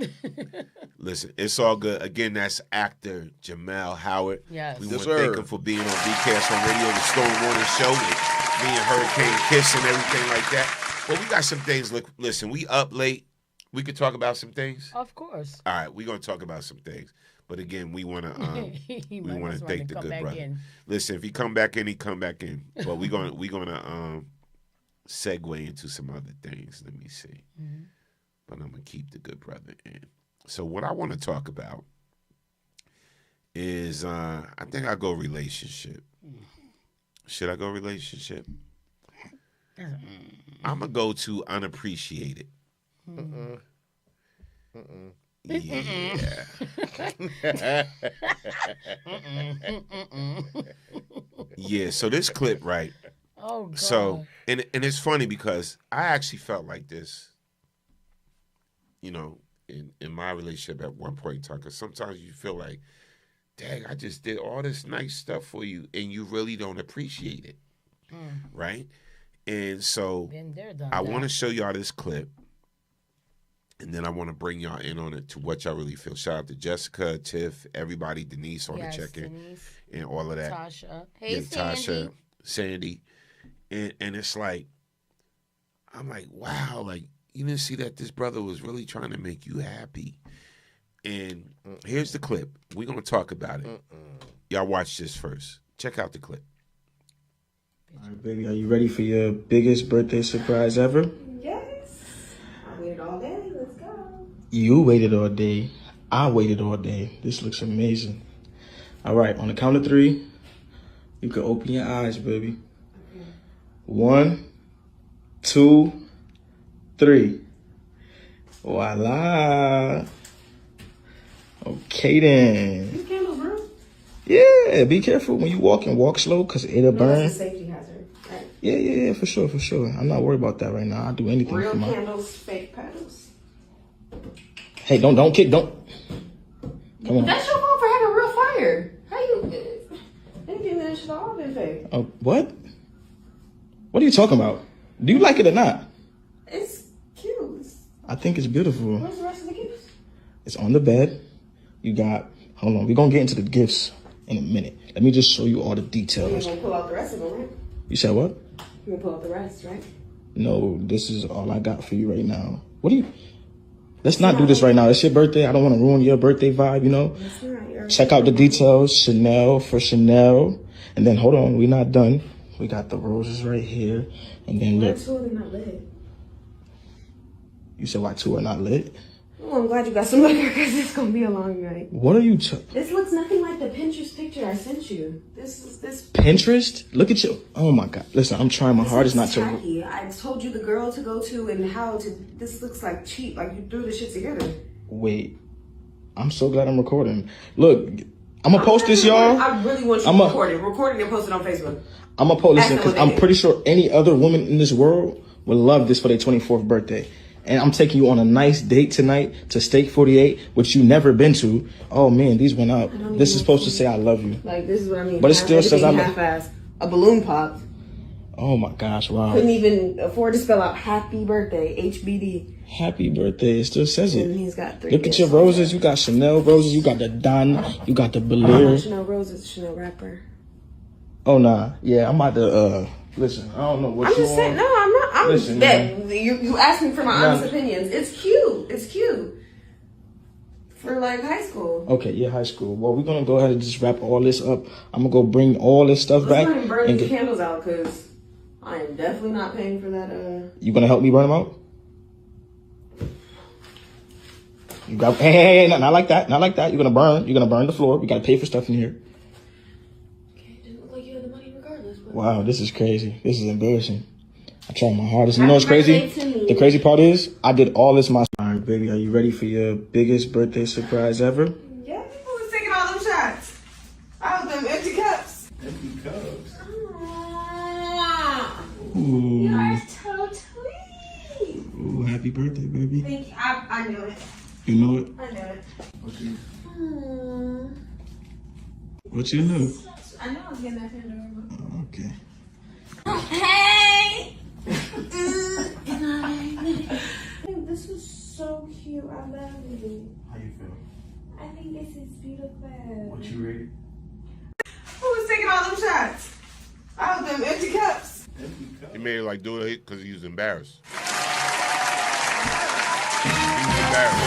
Listen, it's all good. Again, that's actor Jamel Howard. Yes. We Yes, want to thank sir. him for being on BKS on Radio, the Storm Warning Show, with me and Hurricane Kiss and everything like that. But we got some things. Look, listen, we up late. We could talk about some things. Of course. All right, we're gonna talk about some things. But again, we want to He we might want just to want thank to the come good back brother. in. Listen, if he come back in, he come back in. But we're gonna segue into some other things. Let me see. Mm-hmm. But I'm gonna keep the good brother in. So what I want to talk about is I think I go relationship. Should I go relationship? I'm gonna go to unappreciated. Yeah. Yeah, so this clip, right? Oh, God. So, and it's funny because I actually felt like this, you know, in my relationship at one point in time, because sometimes you feel like, dang, I just did all this nice stuff for you, and you really don't appreciate it, right? And so Been there, done I that. want to show y'all this clip, and then I want to bring y'all in on it to what y'all really feel. Shout out to Jessica, Tiff, everybody, Denise on Yes, the check-in, Denise. and all of that. Tasha. Hey, Tasha, Sandy. And it's like, I'm like, wow, like, you didn't see that this brother was really trying to make you happy. And here's the clip. We're going to talk about it. Y'all watch this first. Check out the clip. All right, baby, are you ready for your biggest birthday surprise ever? Yes. waited all day. Let's go. You waited all day. I waited all day. This looks amazing. All right, on the count of 3, you can open your eyes, baby. 1, 2, 3. Voila. Okay then. These candles, bro. Yeah, be careful when you walk slow because it'll burn. That's a safety hazard. Right? Yeah, for sure. I'm not worried about that right now. I'll do anything Real for my... candles, fake petals. Hey, don't kick, don't. Come on. That's your fault for having real fire. How you... Anything that should all been fake. What? What are you talking about? Do you like it or not? It's cute. I think it's beautiful. Where's the rest of the gifts? It's on the bed. You got... Hold on, we're going to get into the gifts in a minute. Let me just show you all the You're details. going to pull out the rest of them, right? You said what? You're going to pull out the rest, right? No, this is all I got for you right now. What do you... Let's not do this right now. It's your birthday. I don't want to ruin your birthday vibe, you know? That's not. Check out the details. Chanel for Chanel. And then, hold on, we're not done. We got the roses right here. And then look. Why 2 of them not lit? You said why 2 are not lit? Oh, I'm glad you got some liquor because it's going to be a long night. What are you... This looks nothing like the Pinterest picture I sent you. This Pinterest? Look at you. Oh my God. Listen, I'm trying my hardest not to... tacky. I told you the girl to go to and how to... This looks like cheap. Like you threw the shit together. Wait. I'm so glad I'm recording. Look, I'm going to post this, y'all. I really want you to record it. Record it and post it on Facebook. I'm going to post this because I'm pretty sure any other woman in this world would love this for their 24th birthday. And I'm taking you on a nice date tonight to Steak 48, which you never been to. Oh man, these went out. This is supposed to say I love you. Like, this is what I mean. But it still says I love you. Half-ass. A balloon popped. Oh my gosh, wow. Couldn't even afford to spell out happy birthday, HBD. Happy birthday, it still says it. And he's got 3 Look at your roses. You got Chanel roses. You got the Don. You got the Allure. Chanel roses, Chanel rapper. Oh nah, yeah, I'm about to listen. I don't know what I'm just saying. No, I'm not. I'm listen, dead. You asked me for my honest opinions. It's cute. It's cute for like high school. Okay, yeah, high school. Well, we're gonna go ahead and just wrap all this up. I'm gonna go bring all this stuff back. Let's go ahead and burn these candles out because I am definitely not paying for that. You gonna help me burn them out? You got hey, not like that, not like that. You're gonna burn the floor. We gotta pay for stuff in here. Wow, this is crazy. This is embarrassing. I tried my hardest. You know what's crazy? The crazy part is, I did all this myself. All right, baby, are you ready for your biggest birthday surprise ever? Yeah, who was taking all them shots? All them empty cups. Empty cups. Ooh. You are so sweet. Ooh, happy birthday, baby. Thank you. I knew it. You know it? I knew it. Okay. What you know? I know I was getting that Pandora. Okay. Hey! This is so cute. I love it. How you feel? I think this is beautiful. What you ready? Who was taking all them shots? All of them empty cups. He made it like do it because he was embarrassed. He was embarrassed.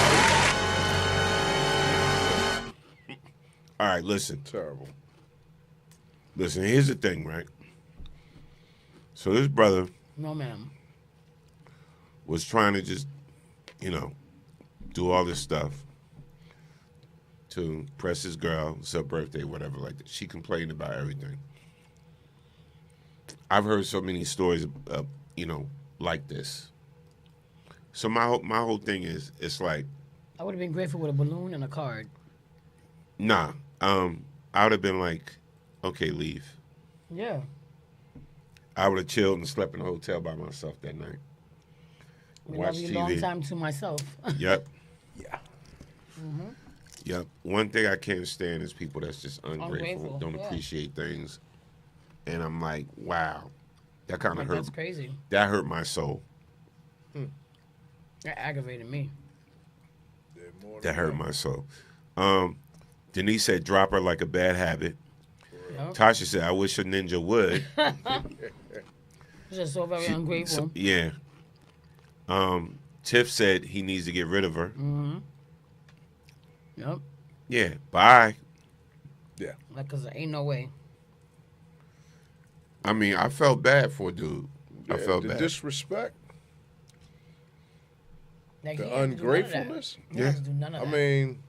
All right, listen. Terrible. Listen, here's the thing, right? So this brother No, ma'am. was trying to just, do all this stuff to impress his girl. It's her birthday, whatever like that. She complained about everything. I've heard so many stories, like this. So my whole thing is, it's like, I would have been grateful with a balloon and a card. nah. I would have been like, okay, leave. Yeah. I would have chilled and slept in a hotel by myself that night. Watch TV. TV. Long time to myself. Yep. Yeah. Mm-hmm. Yep. One thing I can't stand is people that's just ungrateful, Ungrateful, don't yeah. appreciate things. And I'm like, wow, that kind of hurt. That's crazy. That hurt my soul. That aggravated me. That hurt my soul. Denise said, drop her like a bad habit. Yep. Tasha said, I wish a ninja would. Just so very ungrateful. Yeah. Tiff said he needs to get rid of her. Mm-hmm. Yep. Yeah. Bye. Yeah. Like, because there ain't no way. I mean, I felt bad for a dude. Yeah, I felt the bad. disrespect. Like, The ungratefulness? He has to do none of that. I mean,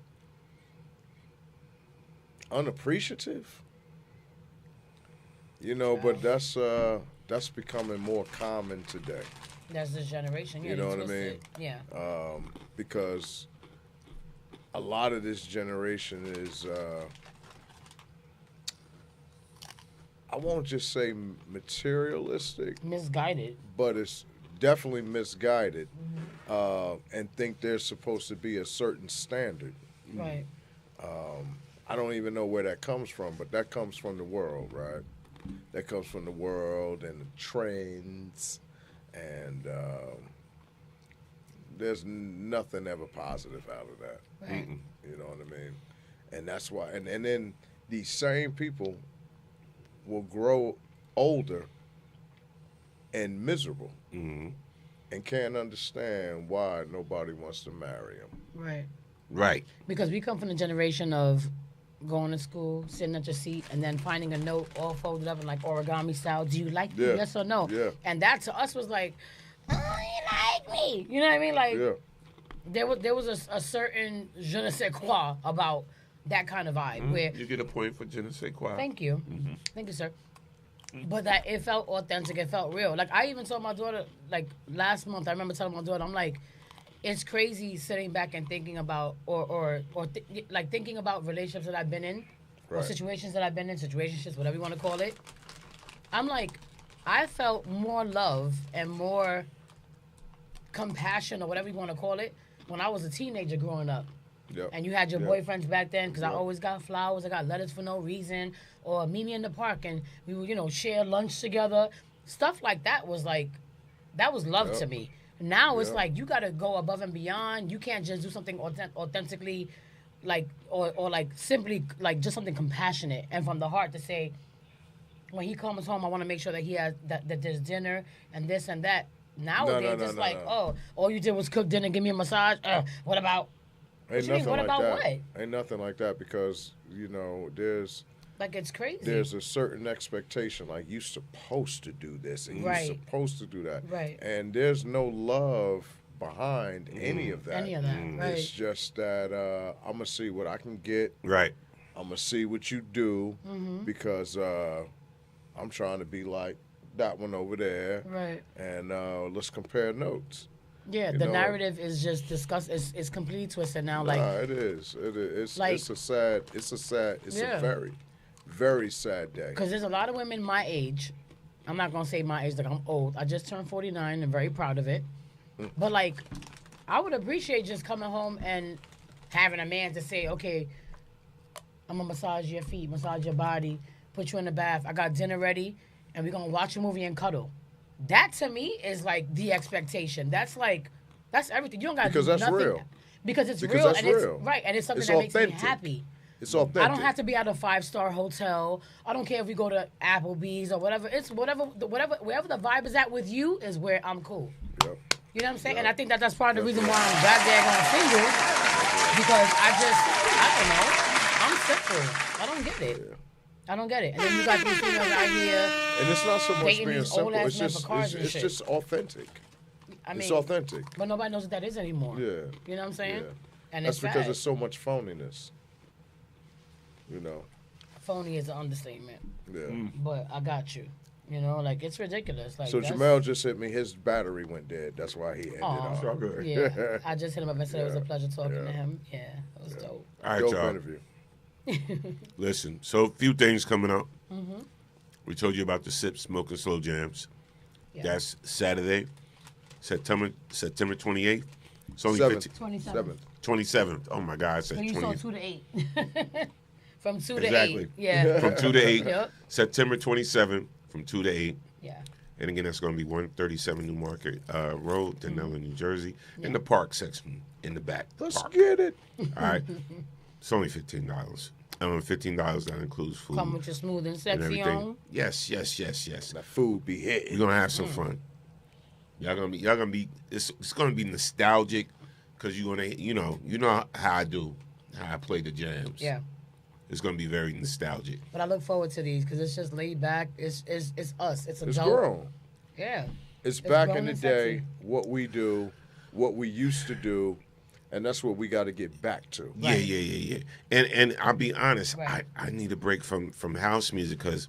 unappreciative. You know, but that's becoming more common today. That's this generation. Yeah, You know what I mean? Yeah. Because a lot of this generation is, I won't just say materialistic. Misguided. But it's definitely misguided, and think there's supposed to be a certain standard. Right. I don't even know where that comes from, but that comes from the world, right? That comes from the world and the trends, and there's nothing ever positive out of that. Right. You know what I mean? And that's why, and then these same people will grow older and miserable, and can't understand why nobody wants to marry them. Right. Right. Because we come from the generation of going to school, sitting at your seat, and then finding a note all folded up in like origami style. Do you like me? Yeah. Yes or no? Yeah. And that to us was like, oh, you like me. You know what I mean? Like, there was a certain je ne sais quoi about that kind of vibe. Where You get a point for je ne sais quoi. Thank you. Thank you, sir. But that it felt authentic, it felt real. Like, I even told my daughter, like, last month, I remember telling my daughter, I'm like, it's crazy sitting back and thinking about, like thinking about relationships that I've been in, or Right. situations that I've been in, situationships, whatever you want to call it. I'm like, I felt more love and more compassion, or whatever you want to call it, when I was a teenager growing up. Yep. And you had your Yep. boyfriends back then, because I Yep. always got flowers, I got letters for no reason, or meet me in the park and we would, share lunch together. Stuff like that was like, that was love Yep. to me. Now it's Yep. like, you got to go above and beyond. You can't just do something authentically, like, or like simply like just something compassionate and from the heart to say, when he comes home, I want to make sure that he has that there's dinner and this and that. Nowadays, it's like, oh, all you did was cook dinner, give me a massage. What about? Ain't What you mean, nothing what like about that. what? Ain't nothing like that, because there's Like, it's crazy. there's a certain expectation, like you supposed to do this and Right. you supposed to do that, Right. and there's no love behind any of that. Any of that, right. It's just that I'm gonna see what I can get. Right. I'm gonna see what you do, Mhm. because I'm trying to be like that one over there, Right. and let's compare notes. Yeah, You the know? narrative is just discussed. It's completely twisted now. Like, Nah, it is. It's Like- it's a Yeah. very, very sad day. because there's a lot of women my age. I'm not gonna say my age, like I'm old. I just turned 49 and very proud of it. But like, I would appreciate just coming home and having a man to say, okay, I'm gonna massage your feet, massage your body, put you in the bath. I got dinner ready, and we're gonna watch a movie and cuddle. That to me is like the expectation. That's everything. You don't got to do Because that's nothing. real. Because it's Because real, that's and it's real. right, and it's something It's that makes authentic. me happy. It's authentic. I don't have to be at a 5-star hotel. I don't care if we go to Applebee's or whatever. It's whatever wherever the vibe is at with you is where I'm cool. Yep. You know what I'm saying? And I think that's part of the reason why I'm goddamn single, because I don't know, I'm simple. I don't get it. I don't get it. And then you got these females out here. And it's not so much dating being these simple. old-ass It's men just for cars and it's shit. just authentic. I mean, It's authentic. But nobody knows what that is anymore. Yeah. You know what I'm saying? Yeah. And That's it's because sad. there's so much phoniness. You know. Phony is an understatement. Yeah. But I got you. You know, like, it's ridiculous. Like, So that's- Jamel just hit me. His battery went dead. That's why he ended Aw, off. yeah. I just hit him up and said it was a Yeah. pleasure talking to him. Yeah, it was dope. All right, Dope y'all. interview. Listen, so a few things coming up. Mhm. We told you about the Sip, Smoke, and Slow Jams. Yeah. That's Saturday, September 28th. It's only 7th. 27th. 27th. Oh, my God. I said So you saw 20th. 2 to 8. From 2 to Exactly. 8. Yeah. From 2 to 8. Yep. September 27th from 2 to 8. Yeah. And again, that's going to be 137 New Market Road, Mm-hmm. Denellen, New Jersey, in the park section in the back. Let's park. get it. All right. It's only $15. $15, that includes food. Come with your smooth and and sexy everything. on. Yes. That food be hitting. We're gonna have some fun. Y'all gonna be. It's gonna be nostalgic, because you're gonna, you know how I do, how I play the jams. Yeah. It's gonna be very nostalgic. But I look forward to these because it's just laid back. It's us. It's adult. It's grown. Yeah. It's back grown in the and day. sexy. What we do what we used to do, and that's what we got to get back to. Yeah. And I'll be honest, I need a break from house music because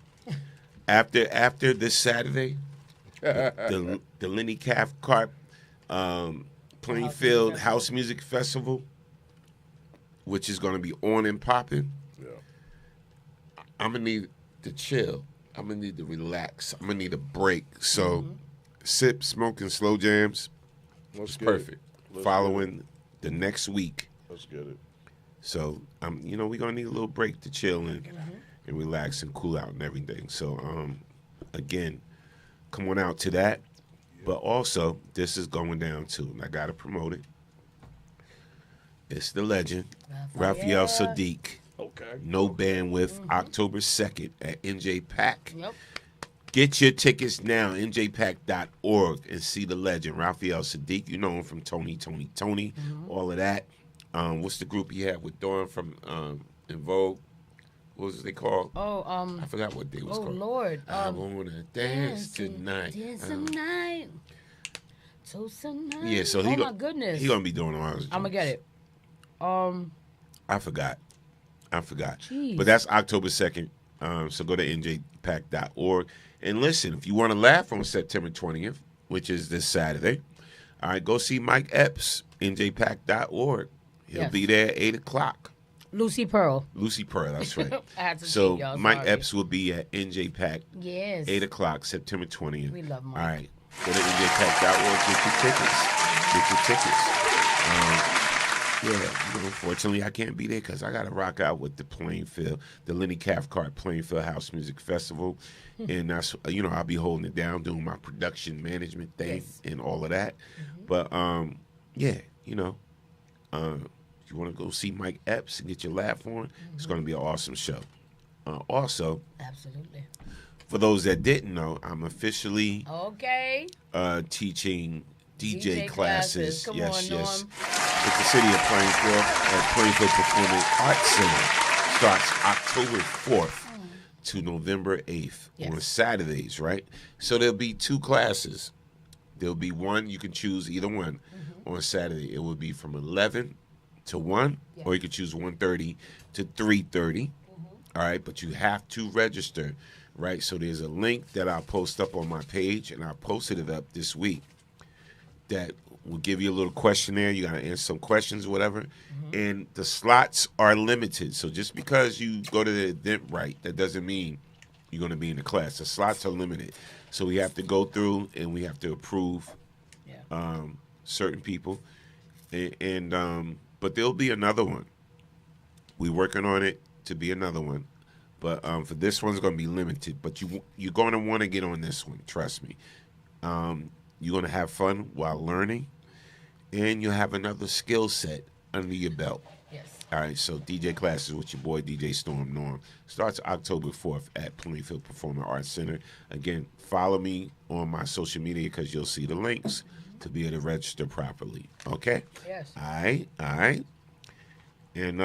after this Saturday, the Lenny Cathcart Plainfield House Music Festival, which is going to be on and popping. Yeah. I'm gonna need to chill. I'm gonna need to relax. I'm gonna need a break. So, sip, smoke, and slow jams. Let's is get perfect. Let's Following the next week. Let's get it. So, we're gonna need a little break to chill and relax and cool out and everything. So, again, come on out to that. But also, this is going down too, and I gotta promote it. It's the legend, Raphael Sadiq. Okay. No Bandwidth, October 2nd at NJ Pack. Yep. Get your tickets now, njpack.org, and see the legend, Raphael Sadiq. You know him from Tony, all of that. What's the group he had with Dawn from In Vogue? What was they called? I forgot what they was called. Oh, Lord. I want to dance tonight. Dance tonight. Toast tonight. Yeah, so my goodness. He going to be doing all those. I'm going to get it. I forgot. Jeez. But that's October 2nd. So go to njpack.org. And listen, if you want to laugh on September 20th, which is this Saturday, all right, go see Mike Epps, njpack.org. He'll be there at 8 o'clock. Lucy Pearl, that's right. I had to so cheat, y'all, Mike sorry. Epps will be at NJ Pack. Yes. 8 o'clock, September 20th. We love Mike. All right. Go to njpack.org, get your tickets. Unfortunately, I can't be there because I got to rock out with the Lenny Cathcart Plainfield House Music Festival. And that's, I'll be holding it down, doing my production management thing and all of that. But, if you want to go see Mike Epps and get your laugh on, it's going to be an awesome show. Also, absolutely. For those that didn't know, I'm officially teaching DJ classes. Come yes. on, Norm. With the city of Plainfield at Plainfield Performing Arts Center. Starts October 4th to November 8th on Saturdays, right? So there'll be 2 classes. There'll be one, you can choose either one on Saturday. It will be from 11 to 1, or you can choose 1:30 to 3:30. All right, but you have to register, right? So there's a link that I'll post up on my page, and I posted it up this week that will give you a little questionnaire. You got to answer some questions or whatever. And the slots are limited. So just because you go to the Eventbrite, that doesn't mean you're going to be in the class. The slots are limited. So we have to go through and we have to approve certain people. But there'll be another one. We're working on it to be another one. But for this one's going to be limited. But you're going to want to get on this one. Trust me. You're going to have fun while learning. And you'll have another skill set under your belt. Yes. All right, so DJ classes with your boy, DJ Storm Norm. Starts October 4th at Plainfield Performing Arts Center. Again, follow me on my social media because you'll see the links to be able to register properly. Okay? Yes. All right. And,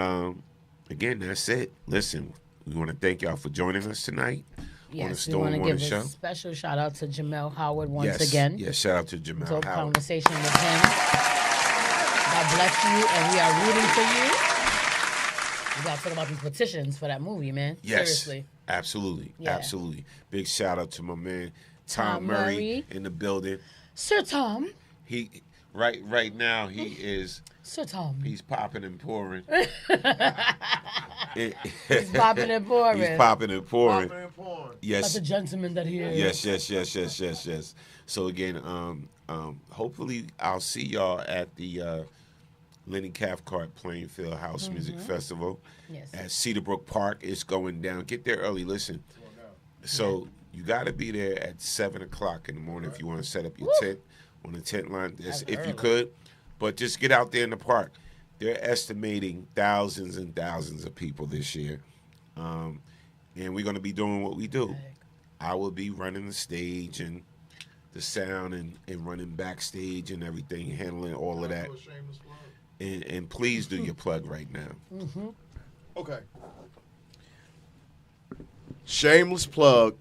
again, that's it. Listen, we want to thank y'all for joining us tonight on the Storm we want Morning to give Show. a special shout out to Jamel Howard once Yes. again. Yes, shout out to Jamel Dope Howard. conversation with him. God bless you, and we are rooting for you. We got to talk about these petitions for that movie, man. Yes, Seriously. absolutely, Yeah. absolutely. Big shout out to my man Tom Murray. in the building. Sir Tom. He right now he is. Sir Tom. He's popping and pouring. He's popping and pouring. He's popping and pouring. Yes. Like the gentleman that he is. Yes. So again, hopefully I'll see y'all at the Lenny Cathcart Plainfield House Music Festival at Cedarbrook Park. It's going down. Get there early. Listen. So you got to be there at 7 o'clock in the morning if you want to set up your tent on the tent line. If you could. But just get out there in the park. They're estimating thousands and thousands of people this year. And we're going to be doing what we do. I will be running the stage and the sound and running backstage and everything, handling all of that. And please do your plug right now. Okay. Shameless plug.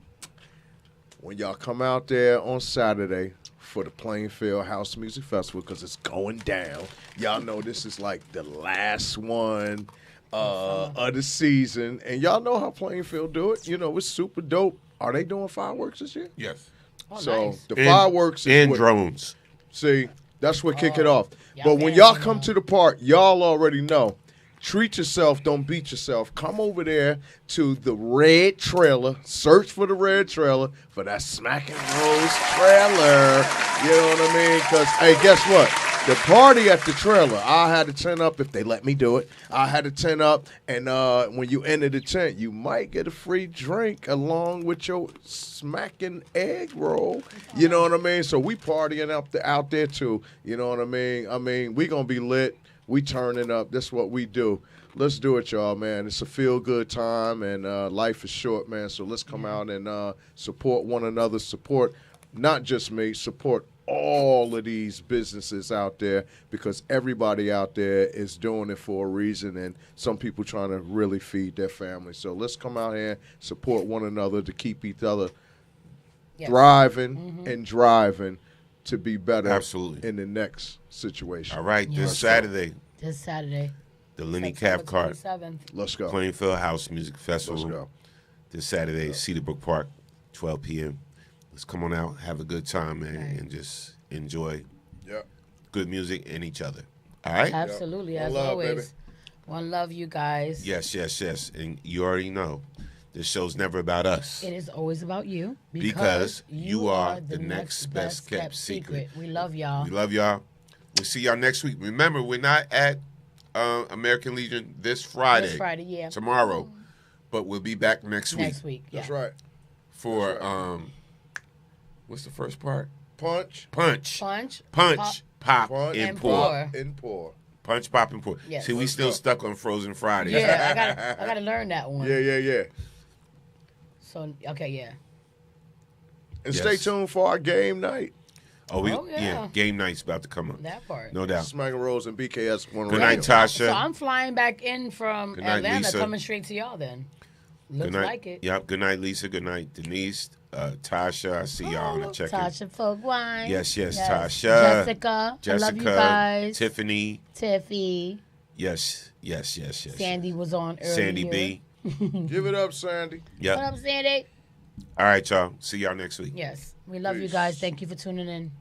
When y'all come out there on Saturday, for the Plainfield House Music Festival because it's going down. Y'all know this is like the last one of the season, and y'all know how Plainfield do it. You know, it's super dope. Are they doing fireworks this year? Yes. Oh, So nice. the fireworks is and what, drones. See, that's what kick it off. Y'all But when fancy y'all now. come to the park, y'all already know. Treat yourself, don't beat yourself. Come over there to the Red Trailer. Search for the Red Trailer for that Smack and Rose trailer. You know what I mean? Because, hey, guess what? The party at the trailer, I had a tent up if they let me do it. I had a tent up, and when you enter the tent, you might get a free drink along with your smacking egg roll. You know what I mean? So we partying out there too. You know what I mean? We gonna be lit. We turning up. That's what we do. Let's do it, y'all, man. It's a feel-good time, and life is short, man. So let's come out and support one another. Support not just me. Support all of these businesses out there because everybody out there is doing it for a reason, and some people trying to really feed their family. So let's come out here and support one another to keep each other thriving and driving to be better in the next situation. All right, this Saturday, The the Lenny Cathcart 27th. Let's go. Plainfield House Music Festival. Let's go. This Saturday, Cedarbrook Park, 12 p.m. Let's come on out, have a good time, man, and just enjoy good music and each other. All right? Absolutely, One as love, always. baby. One love, you guys. Yes. And you already know, this show's never about us. It is always about you Because you are the next best kept secret. We love y'all. We love y'all. We'll see y'all next week. Remember, we're not at American Legion this Friday. This Friday, yeah. Tomorrow. But we'll be back next week. Next week, yeah. That's right. For, what's the first part? Punch. Pop, and pour. Punch, pop, and pour. Yes. See, we still stuck on Frozen Friday. Yeah, I gotta learn that one. Yeah. So, okay, yeah. And stay tuned for our game night. Oh, yeah. Game night's about to come up. That part. No doubt. Smack and Rose and BKS One Good Radio. night, Tasha. So I'm flying back in from Good night, Atlanta, Lisa. coming straight to y'all then. Looks Good night. like it. Yep. Good night, Lisa. Good night, Denise. Tasha, I see y'all on the check-in. Tasha Fogwine. Yes, Yes. Tasha. Jessica. I love you guys. Tiffany. Tiffy. Yes. Sandy was on earlier. Sandy B. Give it up, Sandy. Yep. What up, Sandy? All right, y'all. See y'all next week. Yes. We love you guys. Thank you for tuning in.